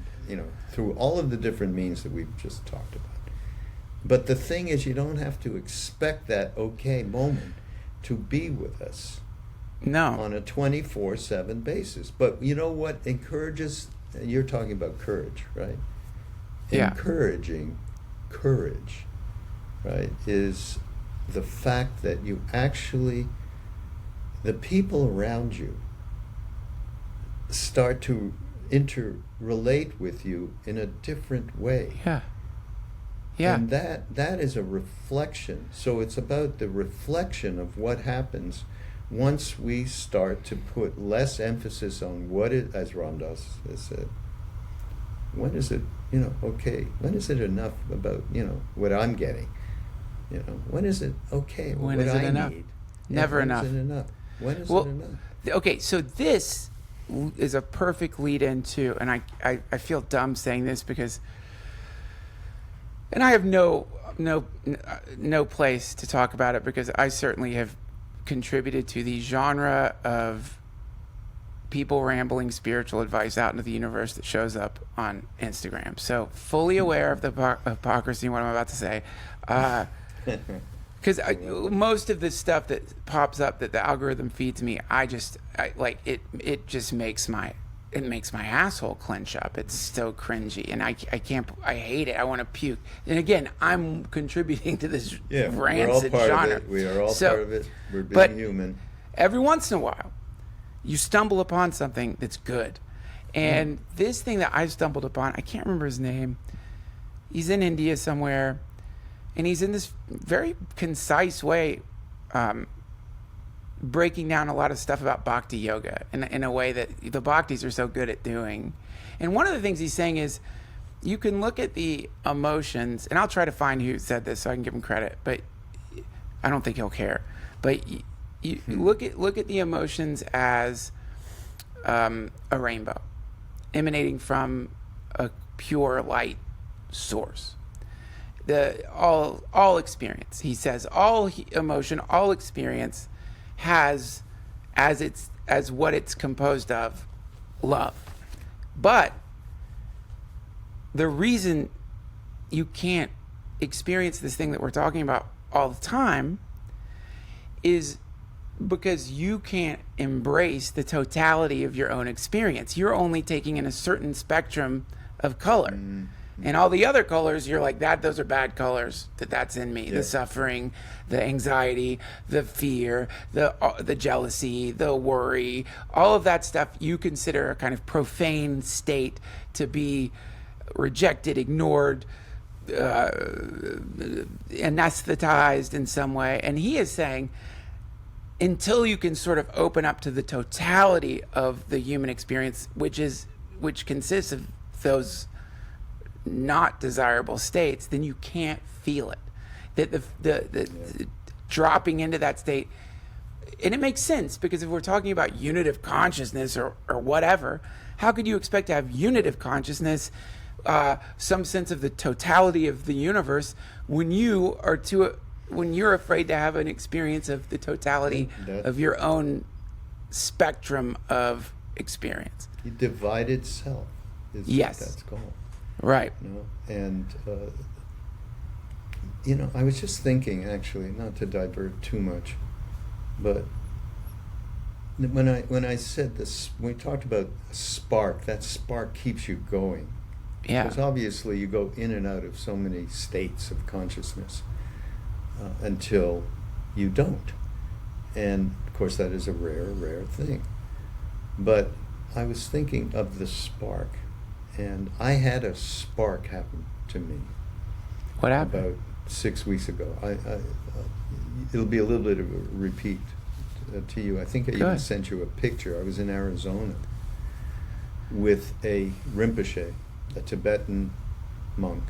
through all of the different means that we've just talked about. But the thing is, you don't have to expect that okay moment to be with us. No. On a 24/7 basis. But you know what encourages, you're talking about courage, right? Yeah. Encouraging courage, right, is the fact that you actually, the people around you start to interrelate with you in a different way. Yeah. Yeah. And that is a reflection. So it's about the reflection of what happens once we start to put less emphasis on what it, as Ram Dass has said, when is it, okay, when is it enough about, what I'm getting? When is it okay? When what is it I enough? need? Never enough. When is it enough? When is it enough? Okay, so this is a perfect lead into, and I feel dumb saying this because, and I have no place to talk about it because I certainly have contributed to the genre of people rambling spiritual advice out into the universe that shows up on Instagram. So fully aware of the hypocrisy in what I'm about to say. Because most of the stuff that pops up that the algorithm feeds me, it just makes my asshole clench up. It's so cringy, and I can't. I hate it. I want to puke. And again, I'm contributing to this rancid genre. We are all part of it. We're being human. Every once in a while, you stumble upon something that's good, and this thing that I stumbled upon, I can't remember his name. He's in India somewhere. And he's in this very concise way, breaking down a lot of stuff about bhakti yoga in a way that the bhaktis are so good at doing. And one of the things he's saying is, you can look at the emotions, and I'll try to find who said this so I can give him credit, but I don't think he'll care. But you look at the emotions as a rainbow emanating from a pure light source. All experience, he says, all emotion, all experience has as what it's composed of, love. But the reason you can't experience this thing that we're talking about all the time is because you can't embrace the totality of your own experience. You're only taking in a certain spectrum of color. And all the other colors, you're like, those are bad colors, that's in me. Yeah. The suffering, the anxiety, the fear, the jealousy, the worry, all of that stuff you consider a kind of profane state to be rejected, ignored, anesthetized in some way. And he is saying, until you can sort of open up to the totality of the human experience, which consists of those not desirable states, then you can't feel it. That the dropping into that state, and it makes sense, because if we're talking about unitive consciousness or whatever, how could you expect to have unitive consciousness, some sense of the totality of the universe, when you're afraid to have an experience of the totality of your own spectrum of experience? The divided self is Yes. what that's called. Right. You know? And you know, I was just thinking, actually, not to divert too much, but when I said this, when we talked about a spark, that spark keeps you going. Yeah. Because obviously you go in and out of so many states of consciousness until you don't. And of course that is a rare thing. But I was thinking of the spark, and I had a spark happen to me. What happened? About 6 weeks ago. It'll be a little bit of a repeat to you. I think I even Good. sent you a picture. I was in Arizona with a Rinpoche, a Tibetan monk,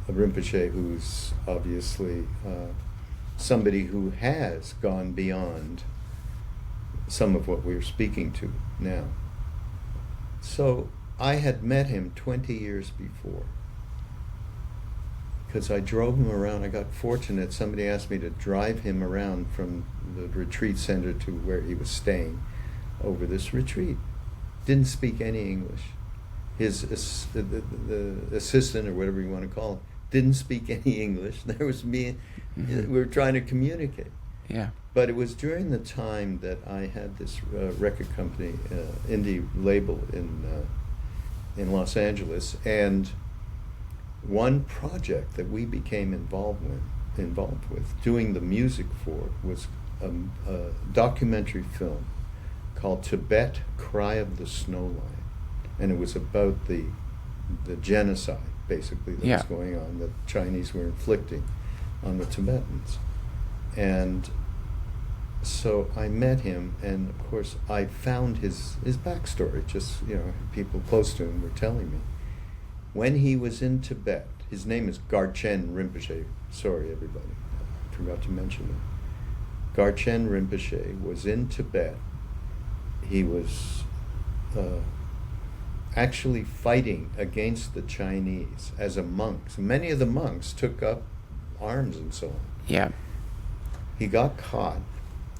a Rinpoche who's obviously somebody who has gone beyond some of what we're speaking to now. So I had met him 20 years before, because I drove him around. I got fortunate. Somebody asked me to drive him around from the retreat center to where he was staying over this retreat. Didn't speak any English. His the assistant, or whatever you want to call him, didn't speak any English. There was me. We were trying to communicate. Yeah. But it was during the time that I had this record company, indie label in Los Angeles, and one project that we became involved with, doing the music for, was a documentary film called Tibet: Cry of the Snow Lion, and it was about the genocide, basically, that was going on, that Chinese were inflicting on the Tibetans. And so I met him, and of course I found his backstory. Just, you know, people close to him were telling me. When he was in Tibet, his name is Garchen Rinpoche. Sorry, everybody, I forgot to mention it. Garchen Rinpoche was in Tibet. He was actually fighting against the Chinese as a monk. So many of the monks took up arms and so on. Yeah. He got caught,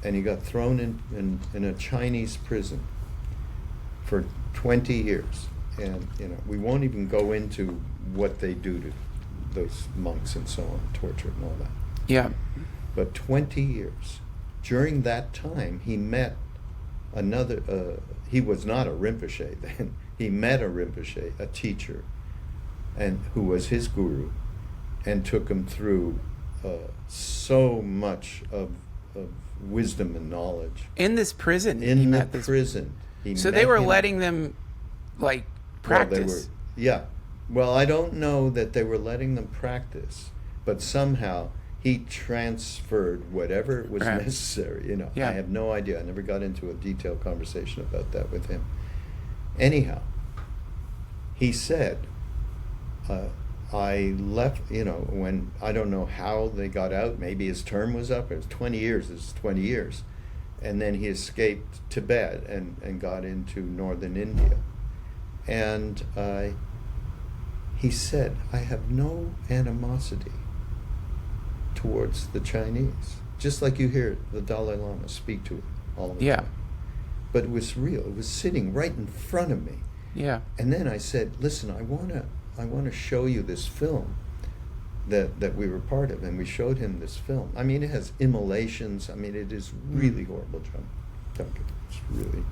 and he got thrown in a Chinese prison for 20 years. And, you know, we won't even go into what they do to those monks and so on, torture and all that. Yeah. But 20 years. During that time, he met another, he was not a Rinpoche then. He met a Rinpoche, a teacher, and who was his guru, and took him through so much of wisdom and knowledge. In this prison. In the prison. So they were letting them, like, practice. Yeah. Well, I don't know that they were letting them practice, but somehow he transferred whatever was necessary. You know, Yeah. I have no idea. I never got into a detailed conversation about that with him. Anyhow, he said, I left, you know, when, I don't know how they got out. Maybe his term was up. It was 20 years. It was 20 years. And then he escaped Tibet and got into northern India. And he said, I have no animosity towards the Chinese. Just like you hear the Dalai Lama speak to it all the time. But it was real. It was sitting right in front of me. Yeah. And then I said, listen, I want to show you this film that we were part of, and we showed him this film. I mean, it has immolations. I mean, it is really horrible, Duncan. It's really.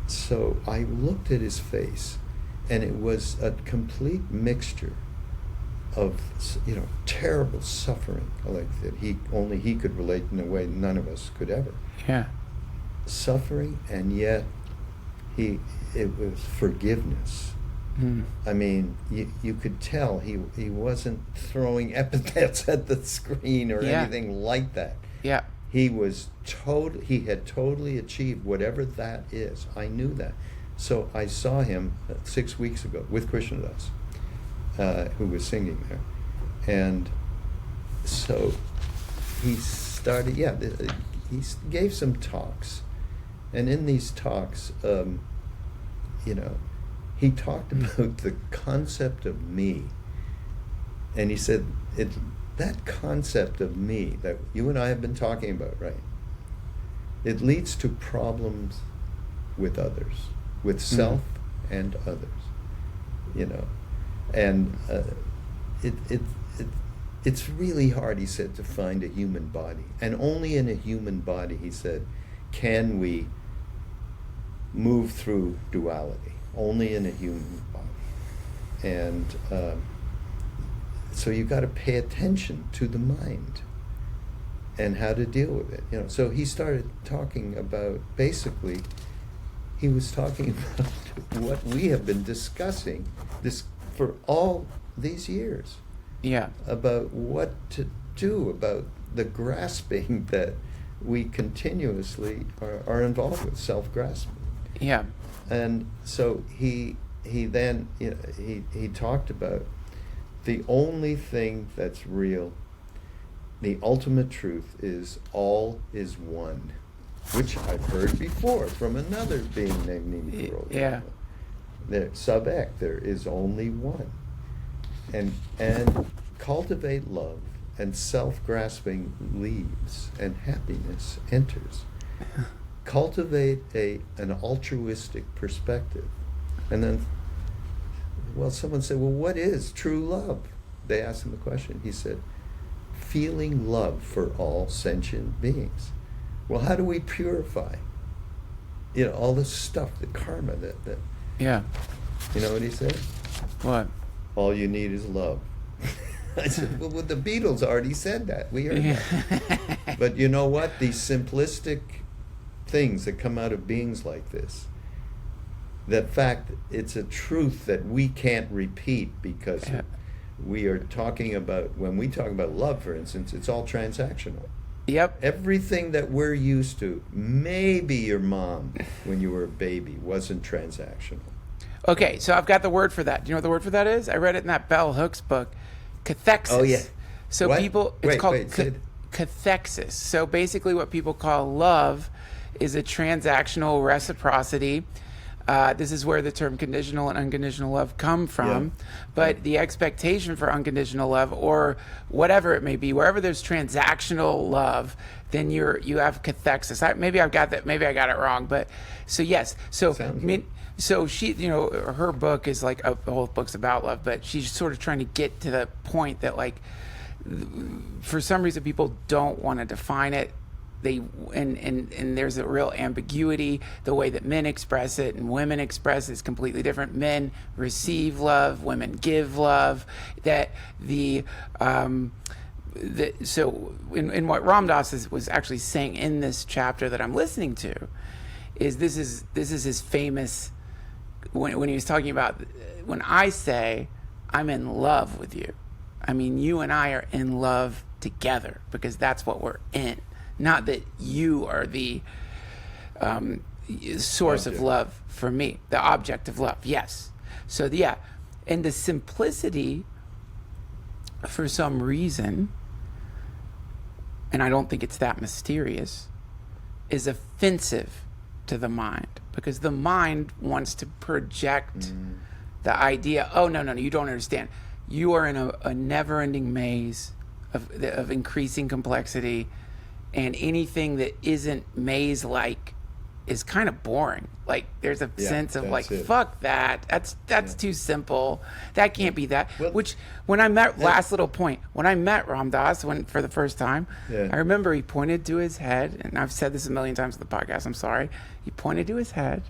So I looked at his face, and it was a complete mixture of, terrible suffering, like that only he could relate in a way none of us could ever. Yeah. Suffering, and yet it was forgiveness. I mean, you could tell he wasn't throwing epithets at the screen or anything like that. Yeah. He had totally achieved whatever that is. I knew that. So I saw him 6 weeks ago with Krishnadas, who was singing there. And so he started, he gave some talks. And in these talks, he talked about the concept of me. And he said, that concept of me that you and I have been talking about, right? It leads to problems with others, with self and others, And it's really hard, he said, to find a human body. And only in a human body, he said, can we move through duality. Only in a human body. And so you've got to pay attention to the mind and how to deal with it. So he started talking about, basically, he was talking about what we have been discussing for all these years. Yeah. About what to do about the grasping that we continuously are involved with, self-grasping. Yeah. And so he then he talked about the only thing that's real, the ultimate truth is all is one, which I've heard before from another being named Mindrolling. Yeah. There, there is only one. And cultivate love, and self-grasping leaves, and happiness enters. Cultivate an altruistic perspective. And then, someone said, what is true love? They asked him the question. He said, feeling love for all sentient beings. Well, how do we purify? All this stuff, the karma that. Yeah. You know what he said? What? All you need is love. I said, well, the Beatles already said that. We heard that. But you know what? These simplistic things that come out of beings like this, that fact, it's a truth that we can't repeat because we are talking about, when we talk about love, for instance, it's all transactional. Yep. Everything that we're used to, maybe your mom, when you were a baby, wasn't transactional. Okay, so I've got the word for that. Do you know what the word for that is? I read it in that Bell Hooks book, cathexis. Oh, yeah. So what? It's called cathexis. So basically what people call love is a transactional reciprocity. This is where the term conditional and unconditional love come from. Yeah. But the expectation for unconditional love, or whatever it may be, wherever there's transactional love, then you have cathexis. Maybe I got it wrong, but so yes. So so she, her book is like the whole book's about love, but she's sort of trying to get to the point that, like, for some reason people don't want to define it. And there's a real ambiguity. The way that men express it and women express it is completely different. Men receive love, women give love. So in what Ram Dass was actually saying in this chapter that I'm listening to, is this is his famous, when he was talking about, when I say I'm in love with you, I mean you and I are in love together, because that's what we're in. Not that you are the source of love for me, the object of love. Yes. So yeah, and the simplicity, for some reason, and I don't think it's that mysterious, is offensive to the mind, because the mind wants to project the idea. Oh no, you don't understand. You are in a never-ending maze of increasing complexity. And anything that isn't maze-like is kind of boring. Like there's a sense of like, it. fuck that. That's too simple. That can't be that. Well, Which when I met last little point, when I met Ram Dass for the first time, I remember he pointed to his head, and I've said this a million times on the podcast, I'm sorry. He pointed to his head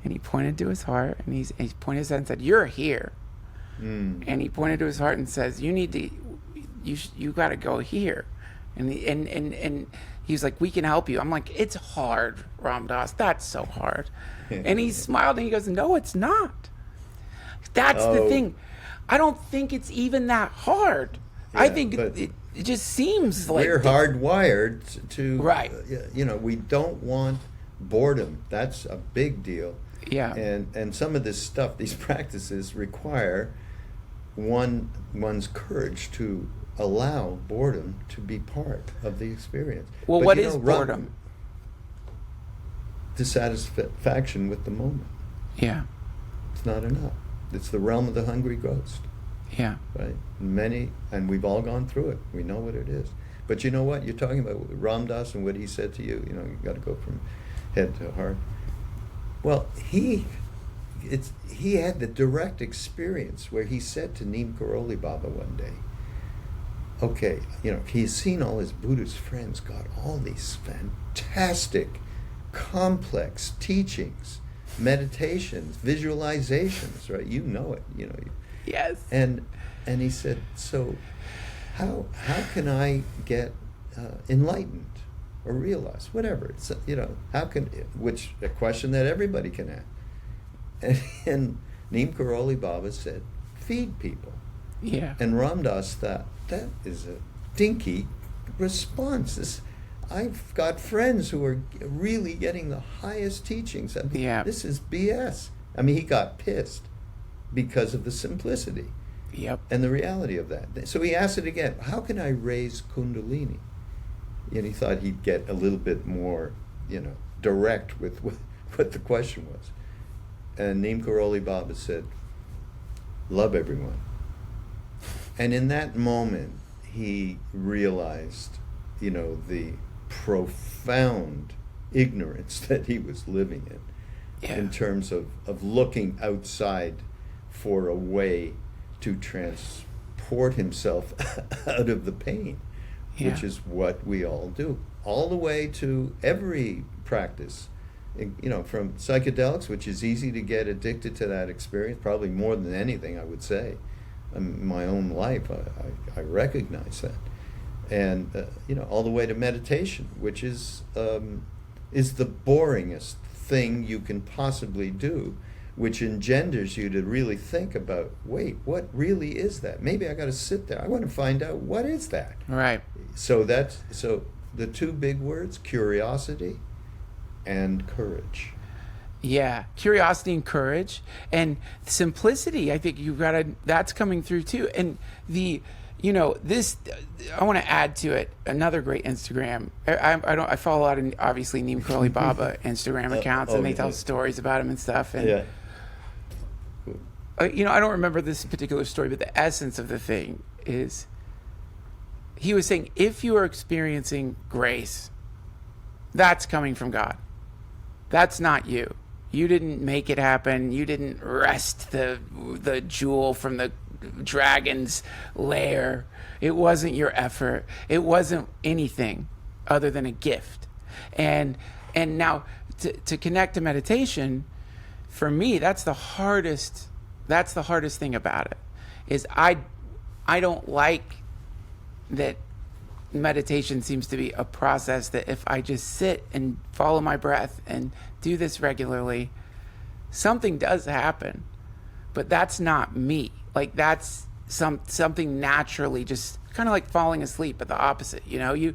and he pointed to his heart, and he pointed his head and said, "You're here." And he pointed to his heart and says, "You need to, you got to go here." And he's like, "We can help you." I'm like, "It's hard, Ram Dass. That's so hard." And he smiled and he goes, "No, it's not. That's the thing. I don't think it's even that hard. I think it just seems like we're hardwired to, right. We don't want boredom. That's a big deal. Yeah. And some of this stuff, these practices require one's courage to allow boredom to be part of the experience. Well, what is boredom? Dissatisfaction with the moment. Yeah. It's not enough. It's the realm of the hungry ghost. Yeah. Right? And we've all gone through it. We know what it is. But you know what? You're talking about Ram Dass and what he said to you. You got to go from head to heart. Well, he had the direct experience where he said to Neem Karoli Baba one day, okay, he's seen all his Buddhist friends got all these fantastic, complex teachings, meditations, visualizations, right? You know it, Yes. And he said, so how can I get enlightened or realize whatever? It's, how can, which a question that everybody can ask. And Neem Karoli Baba said, feed people. Yeah. And Ram Dass thought, that is a dinky response. I've got friends who are really getting the highest teachings. This is BS. He got pissed because of the simplicity. Yep. And the reality of that. So he asked it again, how can I raise Kundalini? And he thought he'd get a little bit more, direct with what the question was. And Neem Karoli Baba said, love everyone. And in that moment, he realized, the profound ignorance that he was living in terms of looking outside for a way to transport himself out of the pain, which is what we all do, all the way to every practice. From psychedelics, which is easy to get addicted to that experience, probably more than anything, I would say. In my own life, I recognize that. And, all the way to meditation, which is the boringest thing you can possibly do, which engenders you to really think about, wait, what really is that? Maybe I got to sit there. I want to find out, what is that? Right. So the two big words, curiosity and courage. Yeah, curiosity and courage and simplicity. I think that's coming through too. And this, I want to add to it another great Instagram. I follow a lot of obviously Neem Karoli Baba Instagram accounts, and they tell stories about him and stuff. And I don't remember this particular story, but the essence of the thing is, he was saying, if you are experiencing grace, that's coming from God. That's not you. You didn't make it happen. You didn't wrest the jewel from the dragon's lair. It wasn't your effort. It wasn't anything other than a gift. And now to connect to meditation, for me, that's the hardest thing about it, is I don't like that meditation seems to be a process that if I just sit and follow my breath and do this regularly, something does happen, but that's not me. Like that's something naturally, just kind of like falling asleep, but the opposite. You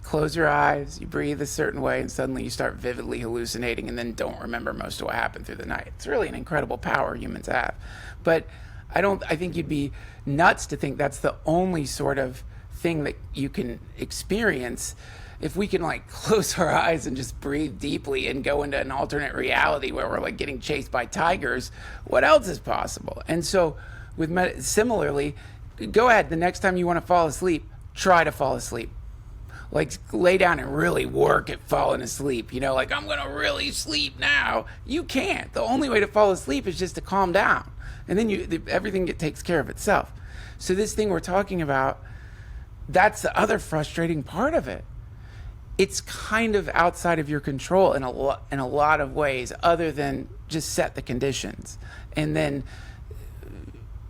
close your eyes, you breathe a certain way, and suddenly you start vividly hallucinating and then don't remember most of what happened through the night. It's really an incredible power humans have. But I think you'd be nuts to think that's the only sort of thing that you can experience. If we can close our eyes and just breathe deeply and go into an alternate reality where we're getting chased by tigers, what else is possible? And so similarly, go ahead, the next time you want to fall asleep, try to fall asleep. like lay down and really work at falling asleep. You know, like I'm going to really sleep now. You can't. The only way to fall asleep is just to calm down. And then everything takes care of itself. So this thing we're talking about, that's the other frustrating part of it. It's kind of outside of your control in a lot of ways, other than just set the conditions. And then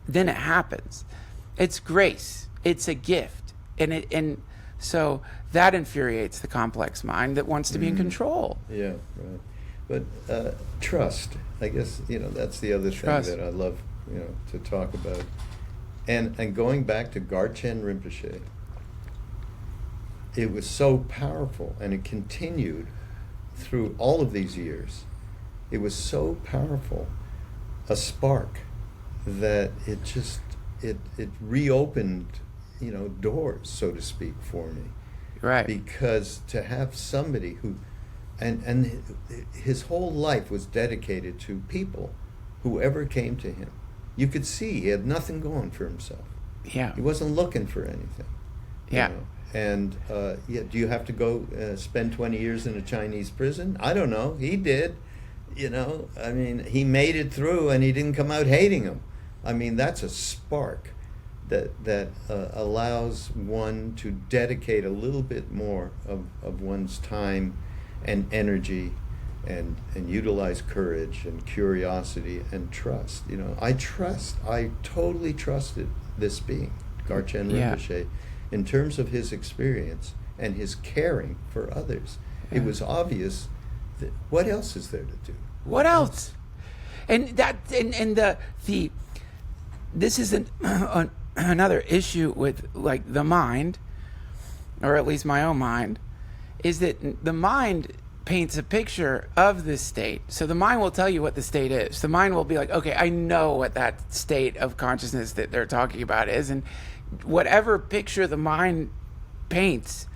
it happens. It's grace. It's a gift. And so that infuriates the complex mind that wants to be in control. Yeah, right. But trust, I guess, that's the other thing that I love, to talk about. And going back to Garchen Rinpoche, it was so powerful, and it continued through all of these years. It was so powerful, a spark, that it reopened, doors, so to speak, for me. Right. Because to have somebody who, and his whole life was dedicated to people, whoever came to him. You could see he had nothing going for himself. Yeah. He wasn't looking for anything. Yeah. And do you have to go spend 20 years in a Chinese prison? I don't know. He did. I mean, he made it through, and he didn't come out hating him. I mean, that's a spark that allows one to dedicate a little bit more of one's time and energy, and utilize courage and curiosity and trust. I totally trusted this being, Garchen Rinpoche, in terms of his experience and his caring for others. It was obvious that what else is there to do? What else? And this is another issue with like the mind, or at least my own mind, is that the mind paints a picture of this state. So the mind will tell you what the state is. The mind will be like, okay, I know what that state of consciousness that they're talking about is, and whatever picture the mind paints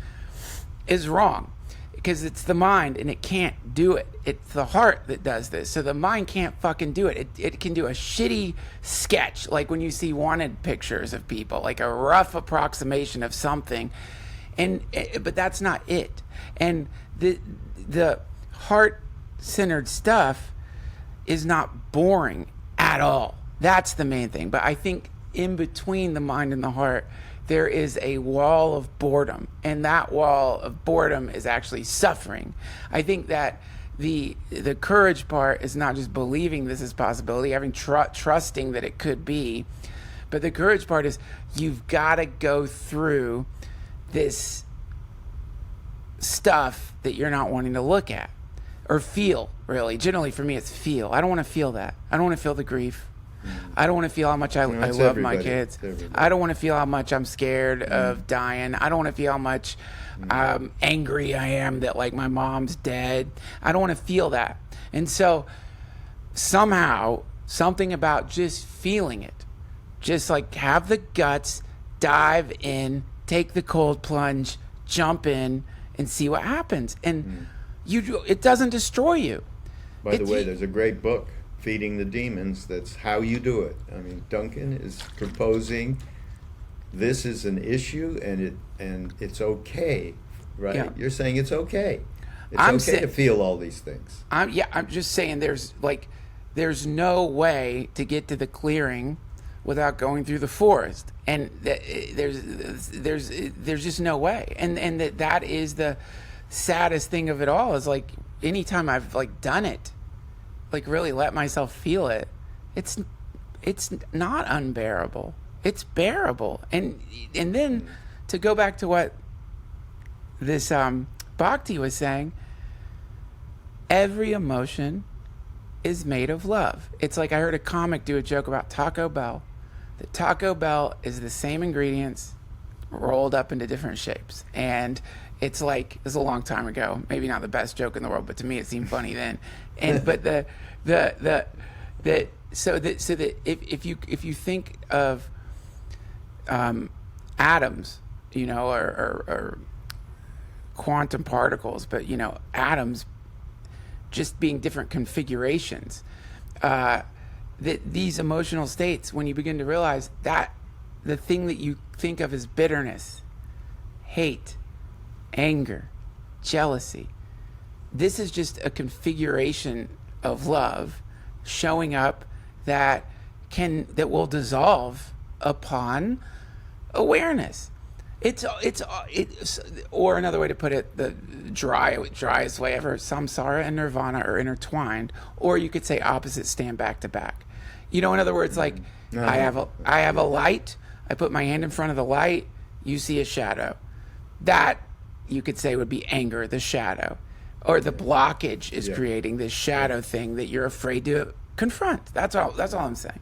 is wrong, because it's the mind and it can't do it. It's the heart that does this. So the mind can't fucking do it. It can do a shitty sketch, like when you see wanted pictures of people, like a rough approximation of something, but that's not it. And the heart-centered stuff is not boring at all. That's the main thing. But I think in between the mind and the heart, there is a wall of boredom, and that wall of boredom is actually suffering. I think that the courage part is not just believing this is possibility, having trusting that it could be, but the courage part is you've got to go through this stuff that you're not wanting to look at or feel. Really, generally for me, it's feel. I don't want to feel that. I don't want to feel the grief. I don't want to feel how much I love my kids. I don't want to feel how much I'm scared of dying. I don't want to feel how much angry I am that like my mom's dead. I don't want to feel that. And so somehow something about just feeling it, just like have the guts, dive in, take the cold plunge, jump in and see what happens. And it doesn't destroy you. By the way, there's a great book, Feeding the Demons, that's how you do it. I mean, Duncan is proposing this is an issue, and it's okay, right? Yeah. You're saying it's okay. It's okay to feel all these things. I'm just saying there's no way to get to the clearing without going through the forest, and there's just no way, and that is the saddest thing of it all. Is like anytime I've like done it, like really let myself feel it, it's not unbearable. It's bearable. And then to go back to what this Bhakti was saying, every emotion is made of love. It's like I heard a comic do a joke about Taco Bell. The Taco Bell is the same ingredients rolled up into different shapes. And it's like, it was a long time ago, maybe not the best joke in the world, but to me it seemed funny then. And but if you think of atoms, or quantum particles, but atoms just being different configurations, that these emotional states, when you begin to realize that the thing that you think of as bitterness, hate, anger, jealousy. This is just a configuration of love showing up that will dissolve upon awareness. It's or another way to put it, the driest way ever, samsara and nirvana are intertwined, or you could say opposites stand back to back. In other words, like I have a light, I put my hand in front of the light, you see a shadow. That you could say would be anger, the shadow. Or the blockage is creating this shadow thing that you're afraid to confront. That's all I'm saying.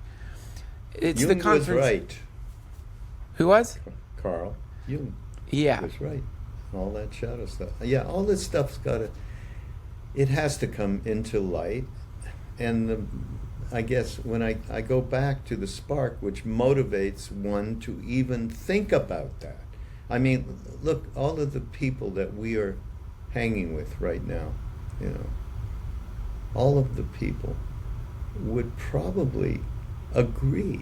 It's Jung the conference. was right. Who was? Carl Jung. Yeah. Was right. All that shadow stuff. Yeah, all this stuff's it has to come into light. And I guess when I go back to the spark, which motivates one to even think about that. I mean, look, all of the people that we are hanging with right now, all of the people would probably agree.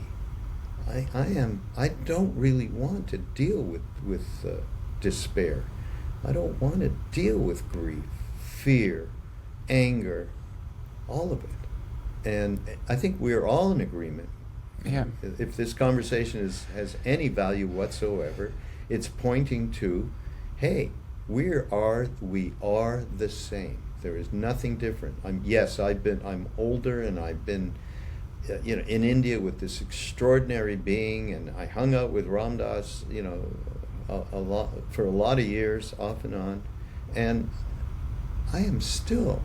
I don't really want to deal with despair. I don't want to deal with grief, fear, anger, all of it. And I think we're all in agreement. Yeah. If this conversation has any value whatsoever, it's pointing to, hey, we are the same. There is nothing different. I'm older, and I've been in India with this extraordinary being, and I hung out with Ram Dass, a lot for a lot of years, off and on, and I am still,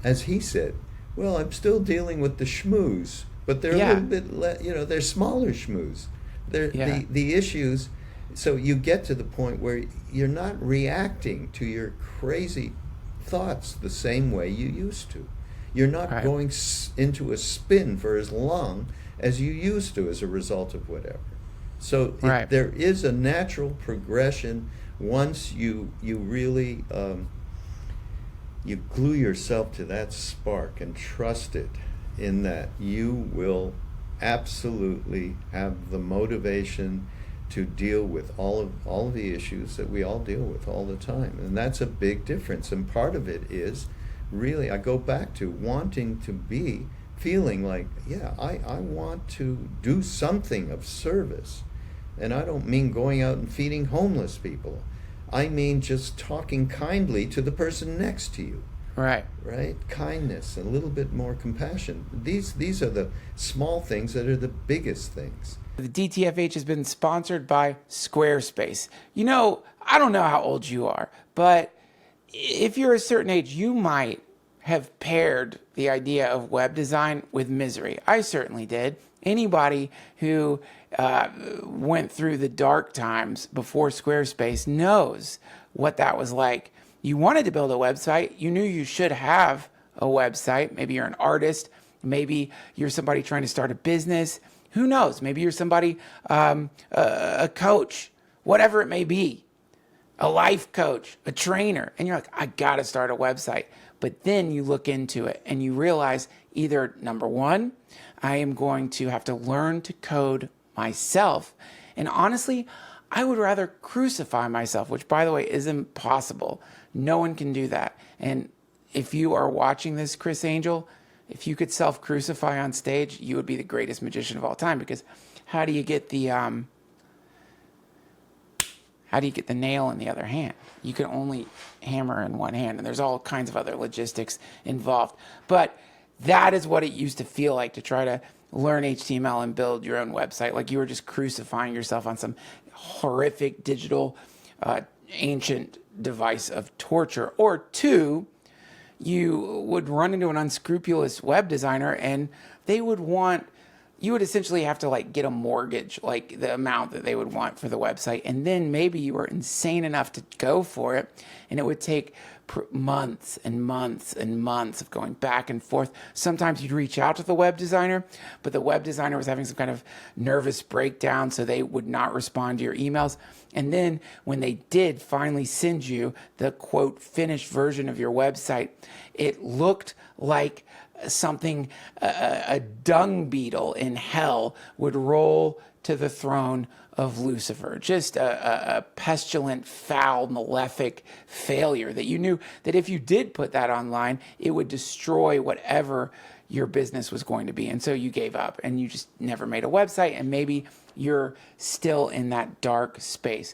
as he said, well, I'm still dealing with the schmooze, but they're a little bit they're smaller schmooze. The issues. So you get to the point where you're not reacting to your crazy thoughts the same way you used to. You're not going into a spin for as long as you used to as a result of whatever. So there is a natural progression once you really you glue yourself to that spark and trust it, in that you will absolutely have the motivation to deal with all of the issues that we all deal with all the time. And that's a big difference. And part of it is really, I go back to wanting to feeling like, I want to do something of service. And I don't mean going out and feeding homeless people. I mean just talking kindly to the person next to you. Right? Kindness, a little bit more compassion. These are the small things that are the biggest things. The DTFH has been sponsored by Squarespace. I don't know how old you are, but if you're a certain age, you might have paired the idea of web design with misery. I certainly did. Anybody who went through the dark times before Squarespace knows what that was like. You wanted to build a website. You knew you should have a website. Maybe you're an artist. Maybe you're somebody trying to start a business. Who knows? Maybe you're somebody, a coach, whatever it may be, a life coach, a trainer. And you're like, I got to start a website. But then you look into it and you realize either, number one, I am going to have to learn to code myself. And honestly, I would rather crucify myself, which, by the way, is impossible. No one can do that. And if you are watching this, Chris Angel, if you could self-crucify on stage, you would be the greatest magician of all time, because how do you get the nail in the other hand? You can only hammer in one hand, and there's all kinds of other logistics involved. But that is what it used to feel like to try to learn HTML and build your own website. Like you were just crucifying yourself on some horrific digital ancient device of torture. Or two, you would run into an unscrupulous web designer and you would essentially have to get a mortgage, like the amount that they would want for the website. And then maybe you were insane enough to go for it, and it would take months and months and months of going back and forth. Sometimes you'd reach out to the web designer, but the web designer was having some kind of nervous breakdown, so they would not respond to your emails. And then when they did finally send you the quote finished version of your website, it looked like something, a dung beetle in hell would roll to the throne of Lucifer. Just a pestilent, foul, malefic failure that you knew that if you did put that online, it would destroy whatever your business was going to be. And so you gave up and you just never made a website, and maybe you're still in that dark space.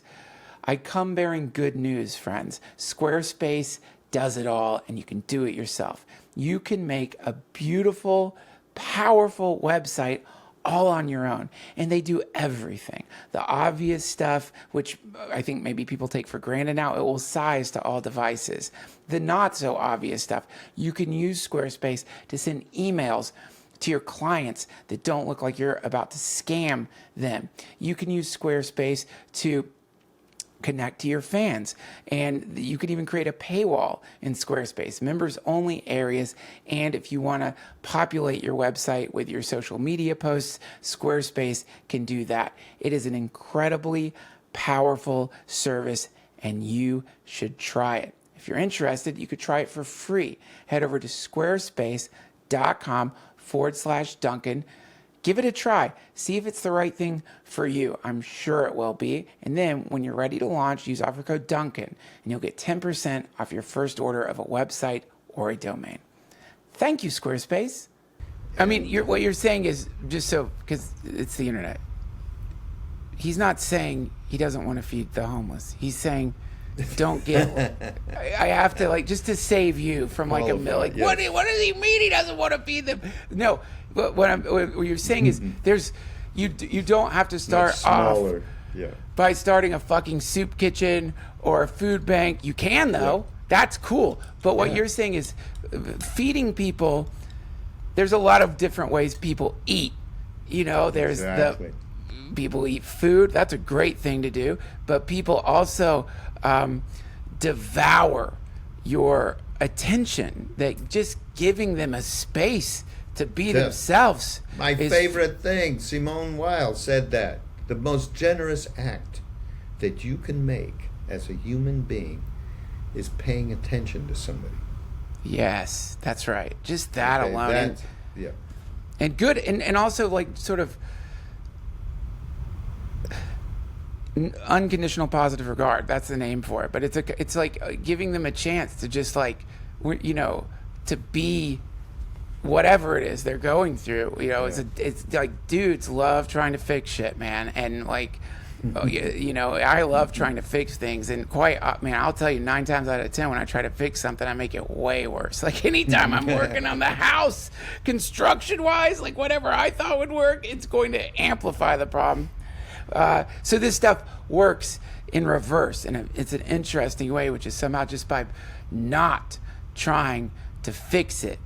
I come bearing good news, friends. Squarespace does it all, and you can do it yourself. You can make a beautiful, powerful website all on your own. And they do everything. The obvious stuff, which I think maybe people take for granted now, it will size to all devices. The not so obvious stuff, you can use Squarespace to send emails to your clients that don't look like you're about to scam them. You can use Squarespace to connect to your fans, and you can even create a paywall in Squarespace, members only areas. And if you want to populate your website with your social media posts, Squarespace can do that. It is an incredibly powerful service, and you should try it. If you're interested, you could try it for free. Head over to squarespace.com/Duncan. Give it a try. See if it's the right thing for you. I'm sure it will be. And then when you're ready to launch, use offer code Duncan, and you'll get 10% off your first order of a website or a domain. Thank you, Squarespace. I mean, what you're saying is just so, because it's the internet. He's not saying he doesn't want to feed the homeless. He's saying, don't get. I have to just to save you from like a mill. Like, yes. What does he mean? He doesn't want to feed them? No, but what you're saying is you don't have to start off by starting a fucking soup kitchen or a food bank. You can though. Yeah. That's cool. But what you're saying is feeding people. There's a lot of different ways people eat. There's the people eat food. That's a great thing to do. But people also devour your attention. That just giving them a space to be themselves. My favorite thing, Simone Weil said that. The most generous act that you can make as a human being is paying attention to somebody. Yes, that's right. Just that alone. And good, and also sort of unconditional positive regard. That's the name for it. But it's like giving them a chance to just to be whatever it is they're going through. It's like dudes love trying to fix shit, man, and I love trying to fix things, and I'll tell you 9 times out of 10 when I try to fix something, I make it way worse. Like anytime I'm working on the house, construction-wise, whatever I thought would work, it's going to amplify the problem. So this stuff works in reverse, and it's an interesting way, which is somehow just by not trying to fix it,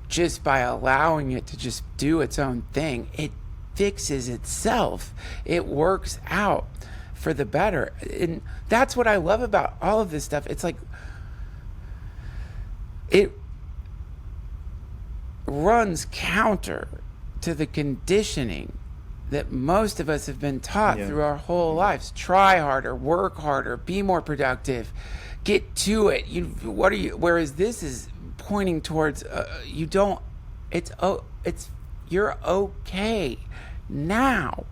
just by allowing it to just do its own thing, it fixes itself. It works out for the better. And that's what I love about all of this stuff. It's like it runs counter to the conditioning that most of us have been taught through our whole lives. Try harder, work harder, be more productive, get to it. Whereas this is pointing towards you're okay now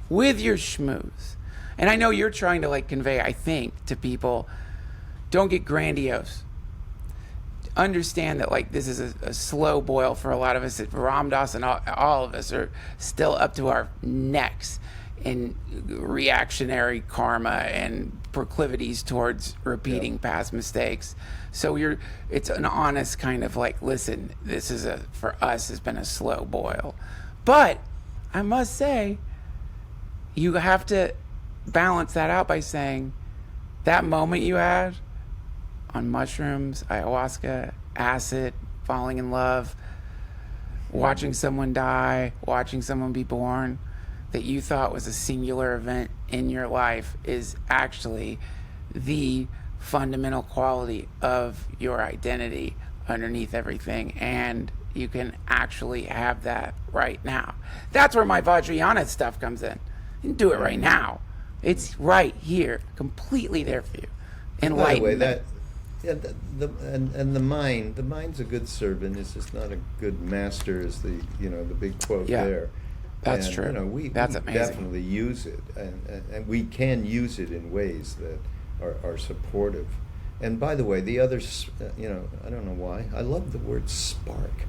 with your schmooze. And I know you're trying to convey, I think, to people, don't get grandiose. Understand that this is a slow boil for a lot of us. Ramdas and all of us are still up to our necks in reactionary karma and proclivities towards repeating past mistakes. So it's an honest kind of listen, this is for us has been a slow boil. But I must say, you have to balance that out by saying that moment you had on mushrooms, ayahuasca, acid, falling in love, watching someone die, watching someone be born, that you thought was a singular event in your life is actually the fundamental quality of your identity underneath everything. And you can actually have that right now. That's where my Vajrayana stuff comes in. You can do it right now. It's right here, completely there for you. By the way, Yeah, and the mind's a good servant. It's just not a good master. Is the the big quote there. That's and, true. We amazing. definitely use it, and we can use it in ways that are supportive. And by the way, the others, I don't know why, I love the word spark.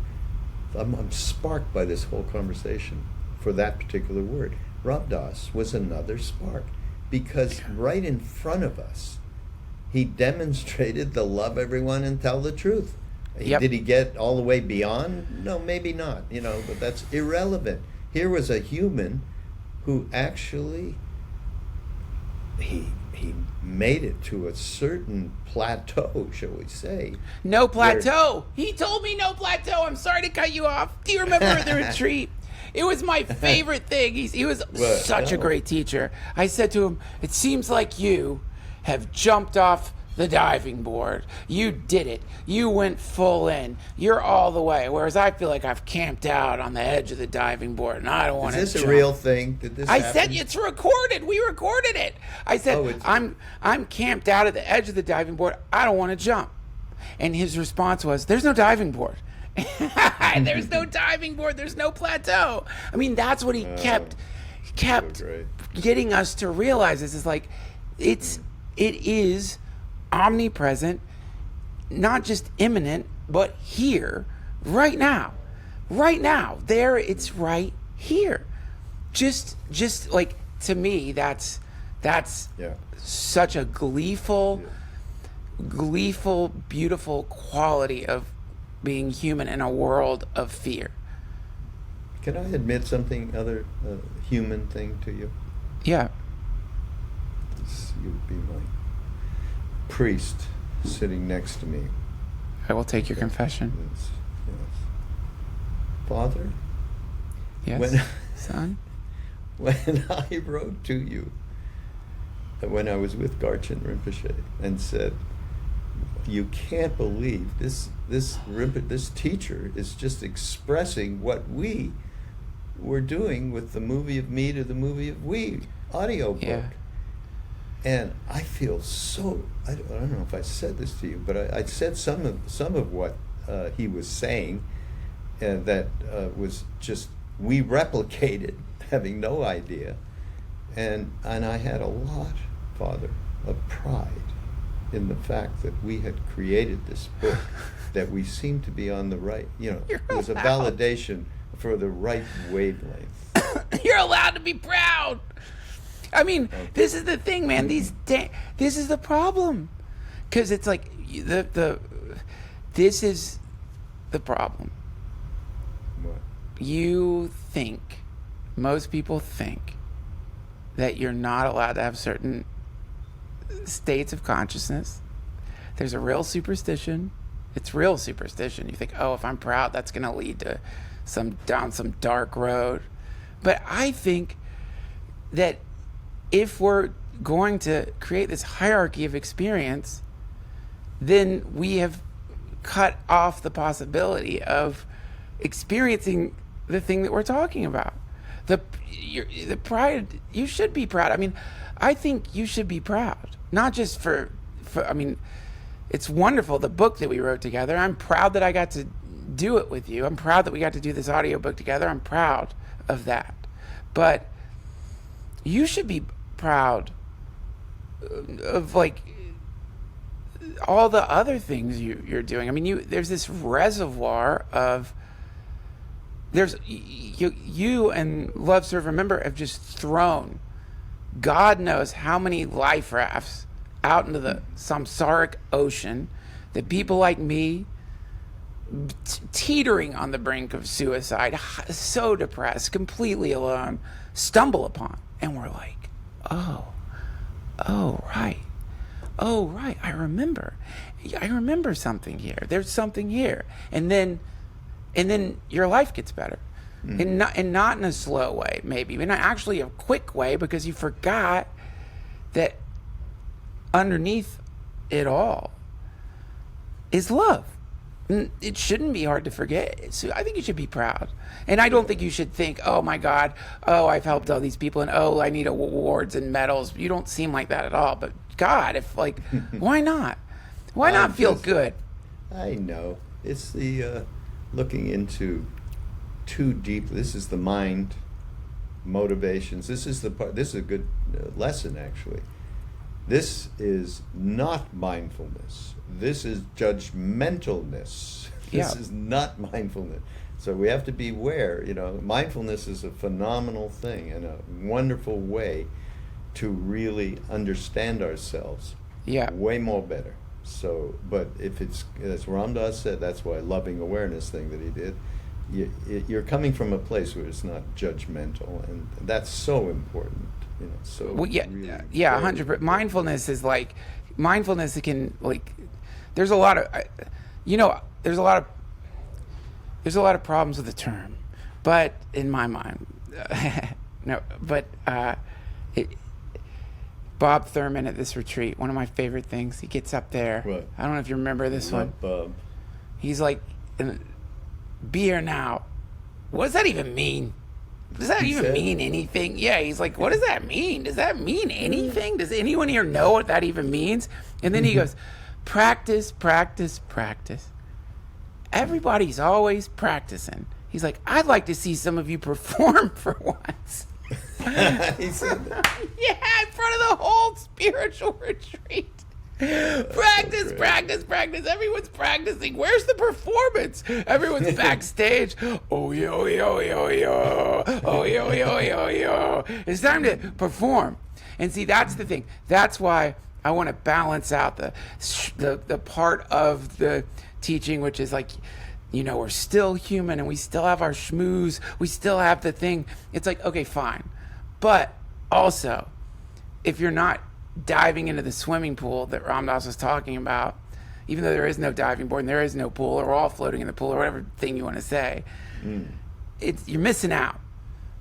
I'm sparked by this whole conversation for that particular word. Rob Doss was another spark, because right in front of us, he demonstrated the love everyone and tell the truth. Yep. Did he get all the way beyond? No, maybe not, but that's irrelevant. Here was a human who actually, he made it to a certain plateau, shall we say. No plateau. He told me no plateau. I'm sorry to cut you off. Do you remember the retreat? It was my favorite thing. He was such a great teacher. I said to him, it seems like you have jumped off the diving board. You did it. You went full in. You're all the way. Whereas I feel like I've camped out on the edge of the diving board, and I don't want to jump. Is this a real thing? Did this happen? I said it's recorded. We recorded it. I said, I'm camped out at the edge of the diving board. I don't want to jump. And his response was, there's no diving board. There's no diving board. There's no plateau. I mean, that's what he kept so getting us to realize. This is like, it is omnipresent, not just imminent, but here, right now, there. It's right here. Just like, to me, that's such a gleeful, beautiful quality of being human in a world of fear. Can I admit something other human thing to you? Yeah. You would be my priest sitting next to me. I will take your confession. Yes. Father? Yes, son? When I wrote to you, when I was with Garchen Rinpoche, and said, you can't believe this teacher is just expressing what we were doing with the movie of me to the movie of we audiobook. Yeah. And I feel so, I don't know if I said this to you, but I said some of what he was saying, that was just, we replicated, having no idea. And I had a lot, Father, of pride in the fact that we had created this book, that we seemed to be on the right, it was a validation for the right wavelength. You're allowed to be proud. I mean, this is the thing, man. This is the problem, because it's like this is the problem. What? Most people think that you're not allowed to have certain states of consciousness. There's a real superstition. It's real superstition. You think, oh, if I'm proud, that's going to lead to down some dark road. But I think that if we're going to create this hierarchy of experience, then we have cut off the possibility of experiencing the thing that we're talking about. The pride, you should be proud. I mean, I think you should be proud, not just for I mean, it's wonderful, the book that we wrote together. I'm proud that I got to do it with you. I'm proud that we got to do this audiobook together. I'm proud of that. But you should be proud of, like, all the other things you're doing. I mean, there's this reservoir of, you and Love, Serve, Remember have just thrown God knows how many life rafts out into the samsaric ocean that people like me, teetering on the brink of suicide, so depressed, completely alone, stumble upon. And we're like, oh right, I remember something here. There's something here. And then your life gets better. And not in a slow way, maybe, but not actually a quick way, because you forgot that underneath it all is love. It shouldn't be hard to forget. So I think you should be proud. And I don't think you should think, oh my God, I've helped all these people, and I need awards and medals. You don't seem like that at all. But God, if why not? Why not I'm feel just- good? I know. It's the looking into too deep. This is the mind, motivations. This is the part. This is a good lesson, actually. This is not mindfulness. This is judgmentalness. This Yeah. is not mindfulness. So we have to be aware. Mindfulness is a phenomenal thing and a wonderful way to really understand ourselves. Yeah. Way more better. So, but if it's, as Ram Dass said, that's why loving awareness thing that he did, you're coming from a place where it's not judgmental, and that's so important. So Well, yeah, really yeah, very 100%. Mindfulness is like, mindfulness can, like, there's a lot of, there's a lot of problems with the term, but in my mind, Bob Thurman at this retreat, one of my favorite things, he gets up there. What? I don't know if you remember this one. Bob. He's like, be here now. What does that even mean? Does that He even said? mean anything? Yeah, he's like, what does that mean? Does that mean anything? Does anyone here know what that even means? And then he goes, practice, practice, practice. Everybody's always practicing. He's like, I'd like to see some of you perform for once. He said that. Yeah, in front of the whole spiritual retreat. Practice, great. practice, practice. Everyone's practicing. Where's the performance? Everyone's backstage. Oh, yo, yo, yo, yo. Oh, yo, yo, yo, yo. It's time to perform. And see, that's the thing. That's why I want to balance out the part of the teaching, which is like, we're still human and we still have our schmooze. We still have the thing. It's like, okay, fine. But also, if you're not diving into the swimming pool that Ram Dass was talking about, even though there is no diving board and there is no pool, or we're all floating in the pool, or whatever thing you want to say, you're missing out.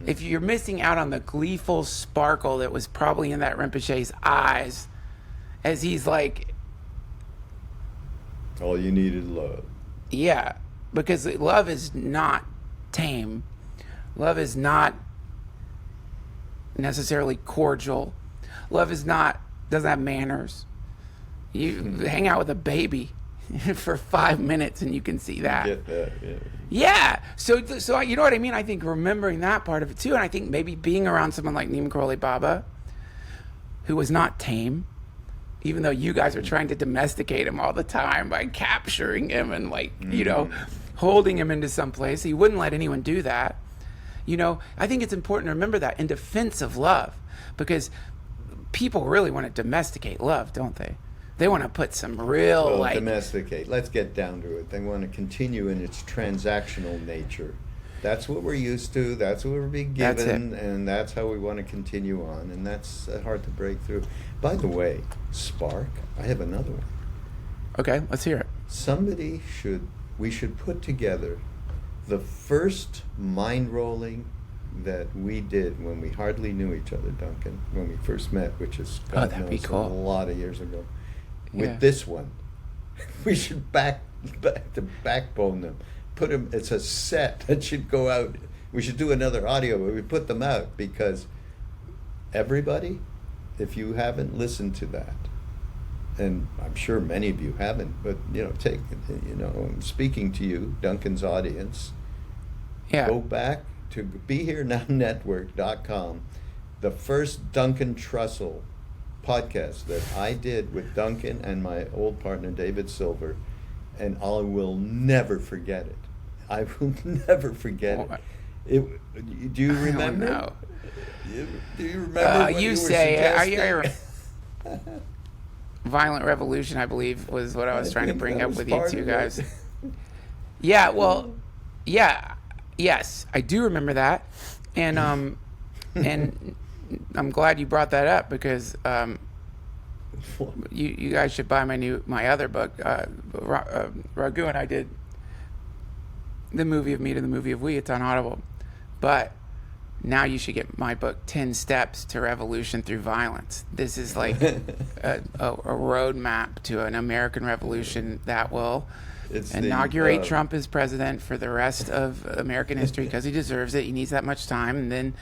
If you're missing out on the gleeful sparkle that was probably in that Rinpoche's eyes, as he's like, All you need is love. yeah, because love is not tame. Love is not necessarily cordial. Love doesn't have manners. You hang out with a baby for 5 minutes and you can see that. Get that? Yeah. Yeah. So you know what I mean? I think remembering that part of it too, and I think maybe being around someone like Neem Karoli Baba, who was not tame, even though you guys are trying to domesticate him all the time by capturing him and holding him into some place. He wouldn't let anyone do that. I think it's important to remember that in defense of love, because people really want to domesticate love, don't they? They want to put some real, domesticate. Let's get down to it. They want to continue in its transactional nature. That's what we're used to. That's what we're being That's given, and that's how we want to continue on. And that's hard to break through. By the way, Spark, I have another one. Okay, let's hear it. We should put together the first mind rolling that we did when we hardly knew each other, Duncan, when we first met, which is God that'd be knows, cool. a lot of years ago. With Yeah. this one, we should back to backbone them. Put them. It's a set that should go out. We should do another audio where we put them out, because everybody, if you haven't listened to that, and I'm sure many of you haven't, but I'm speaking to you, Duncan's audience. Yeah. Go back to BeHereNowNetwork.com, the first Duncan Trussell podcast that I did with Duncan and my old partner David Silver, and I will never forget it. I will never forget it. Do you remember? No. Do you remember what you were say, suggesting? Violent Revolution, I believe, was what I was trying to think bring that up was with you part two of guys. it. Yeah, well, yeah, yes, I do remember that, and and I'm glad you brought that up, because you guys should buy my other book. Raghu and I did the movie of me to the movie of we. It's on Audible, but now you should get my book, 10 Steps to Revolution Through Violence. This is like a roadmap to an American revolution that will inaugurate Trump as president for the rest of American history, because he deserves it. He needs that much time. And then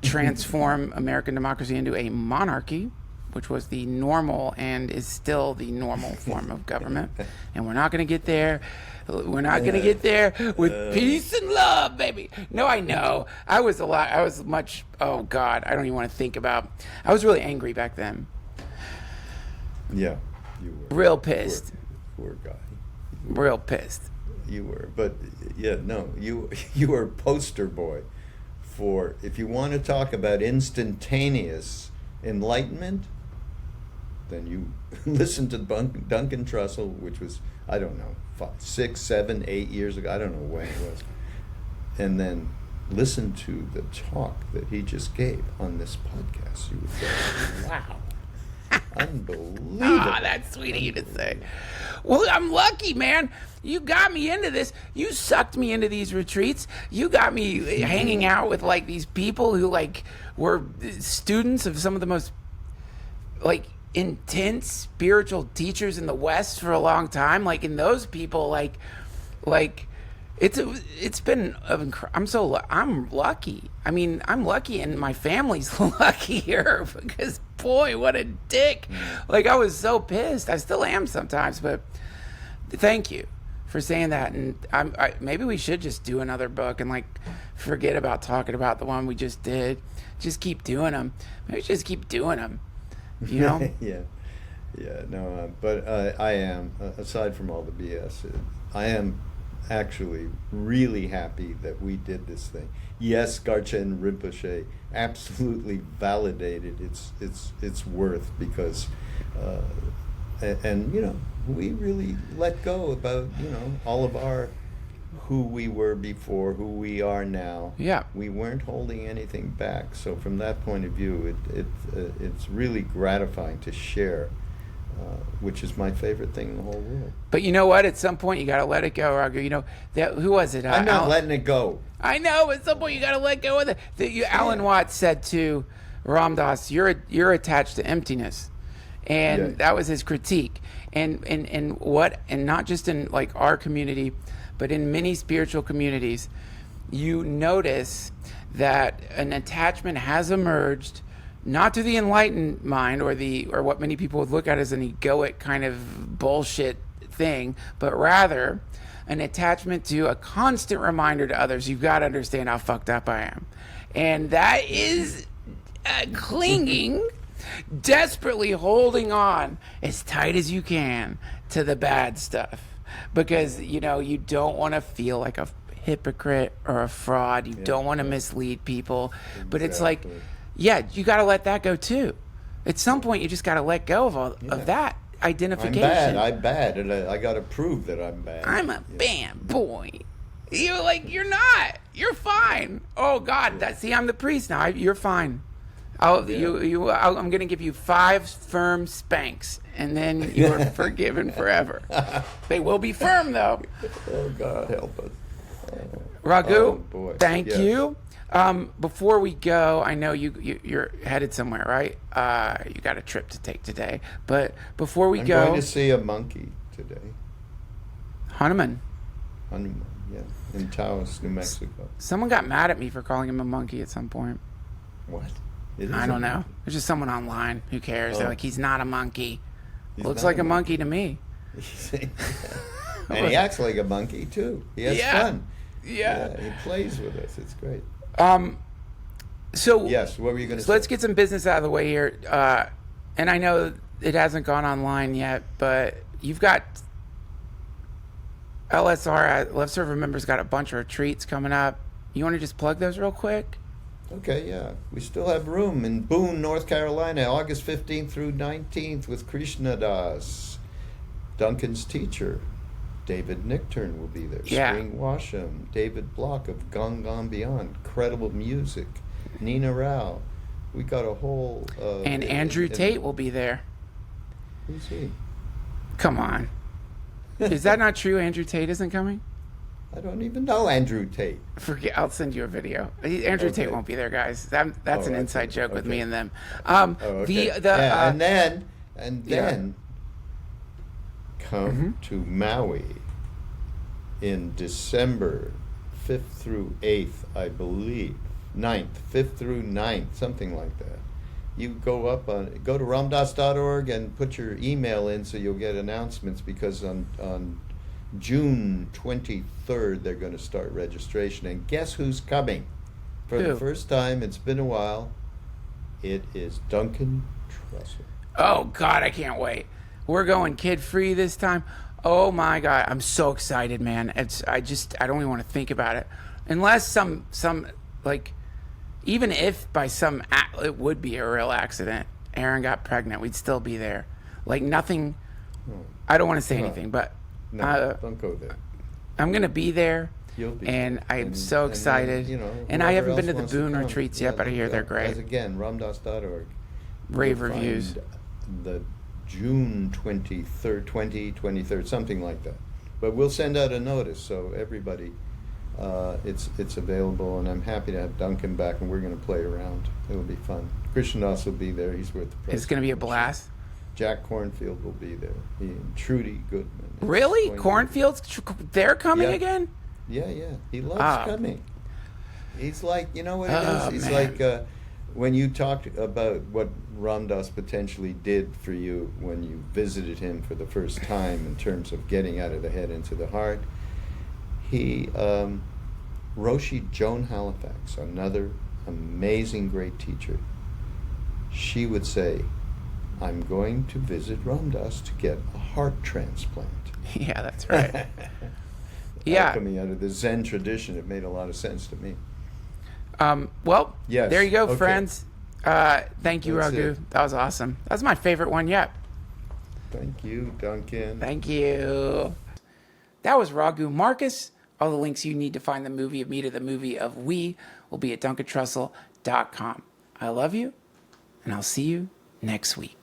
transform American democracy into a monarchy, which was the normal and is still the normal form of government. And we're not going to get there. We're not going to get there with peace and love, baby. No, I know. I was much, oh God, I don't even want to think about. I was really angry back then. Yeah, you were. Real pissed. Poor guy. Real pissed. You were. But, yeah, no, you were poster boy for, if you want to talk about instantaneous enlightenment, then you listen to Duncan Trussell, which was, I don't know, 5, 6, 7, 8 years ago. I don't know when it was. And then listen to the talk that he just gave on this podcast. You would go, wow. Unbelievable. Ah, that's sweet of you to say. Well, I'm lucky, man. You got me into this. You sucked me into these retreats. You got me hanging out with like these people who like were students of some of the most like intense spiritual teachers in the West for a long time. Like, in those people, like it's been I'm lucky. I mean, I'm lucky, and my family's luckier because boy, what a dick. Like, I was so pissed. I still am sometimes, but thank you for saying that. And maybe we should just do another book and like forget about talking about the one we just did. Just keep doing them. Maybe just keep doing them. You know? Yeah. No, but I am, aside from all the BS, I am actually really happy that we did this thing. Yes, Garchen Rinpoche absolutely validated its worth, because and you know, we really let go about, you know, all of our who we were before, who we are now. Yeah. We weren't holding anything back. So from that point of view, it's really gratifying to share, which is my favorite thing in the whole world. But you know what? At some point, you got to let it go, Raghu. You know, who was it? I'm not letting it go. I know. At some point, you got to let go of it. Alan Watts said to Ram Dass, "You're attached to emptiness," and that was his critique. And not just in like our community, but in many spiritual communities, you notice that an attachment has emerged, not to the enlightened mind or what many people would look at as an egoic kind of bullshit thing, but rather an attachment to a constant reminder to others, you've got to understand how fucked up I am. And that is clinging, desperately holding on as tight as you can to the bad stuff. Because, you know, you don't want to feel like a hypocrite or a fraud. You don't want to mislead people. But it's like, yeah, you got to let that go too. At some point, you just got to let go of that identification. I'm bad, and I got to prove that I'm bad. I'm a bad boy. You're like, you're not. You're fine. Oh God, I'm the priest now. You're fine. I'm going to give you 5 firm spanks, and then you are forgiven forever. They will be firm, though. Oh, God, help us. Raghu, thank you. Before we go, I know you're headed somewhere, right? You got a trip to take today. But before we go... I'm going to see a monkey today. Hanuman, yeah, in Taos, New Mexico. Someone got mad at me for calling him a monkey at some point. What? I don't know. There's just someone online. Who cares? They're like, he's not a monkey. Looks not like a a monkey to me. And he acts like a monkey too. He has fun. Yeah. He plays with us. It's great. So yes, what were you going to say? So let's get some business out of the way here. And I know it hasn't gone online yet, but you've got LSR, Left Server Members, got a bunch of retreats coming up. You want to just plug those real quick? Okay, yeah. We still have room in Boone, North Carolina, August 15th through 19th with Krishna Das. Duncan's teacher, David Nichtern, will be there. Yeah. Spring Washam, David Block of Gone Gone Beyond. Incredible music. Nina Rao. We got a whole... and Andrew Tate will be there. Who's he? Come on. Is that not true? Andrew Tate isn't coming? I don't even know Andrew Tate. Forget. I'll send you a video. Andrew Tate won't be there, guys. That's an inside joke with me and them. Okay. And then come to Maui in December 5th through 8th, I believe. 5th through 9th, something like that. you go to ramdas.org and put your email in so you'll get announcements, because on June 23rd they're going to start registration. And guess who's coming? For the first time, it's been a while. It is Duncan Trussell. Oh God, I can't wait. We're going kid-free this time. Oh my God, I'm so excited, man. I don't even want to think about it. Unless some like, even if by it would be a real accident, Aaron got pregnant, we'd still be there. Like nothing. I don't want to say anything, but No, don't go there. I'm gonna be there. You'll be and there. I'm so excited. And I whoever haven't been to else the wants Boone come. retreats yet, but I hear they're great. Again, ramdas.org. Rave You'll reviews. find the June 23rd, something like that. But we'll send out a notice so everybody, it's available, and I'm happy to have Duncan back, and we're going to play around. It'll be fun. Christian Doss will be there. He's worth the price. It's going to be a blast. Jack Cornfield will be there. Trudy Goodman. It's Really? going to be- Cornfields? They're coming Yeah. again? Yeah. He loves coming. He's like, you know what it is? He's like, when you talked about what Ram Dass potentially did for you when you visited him for the first time in terms of getting out of the head into the heart, Roshi Joan Halifax, another amazing great teacher, she would say, I'm going to visit Ram Dass to get a heart transplant. Yeah, that's right. Yeah. Coming out of the Zen tradition, it made a lot of sense to me. Well, Yes. there you go, Okay. friends. Thank you, That's Raghu. it. That was awesome. That's my favorite one yet. Thank you, Duncan. Thank you. That was Raghu Markus. All the links you need to find the movie of me to the movie of we will be at duncantrussell.com. I love you, and I'll see you next week.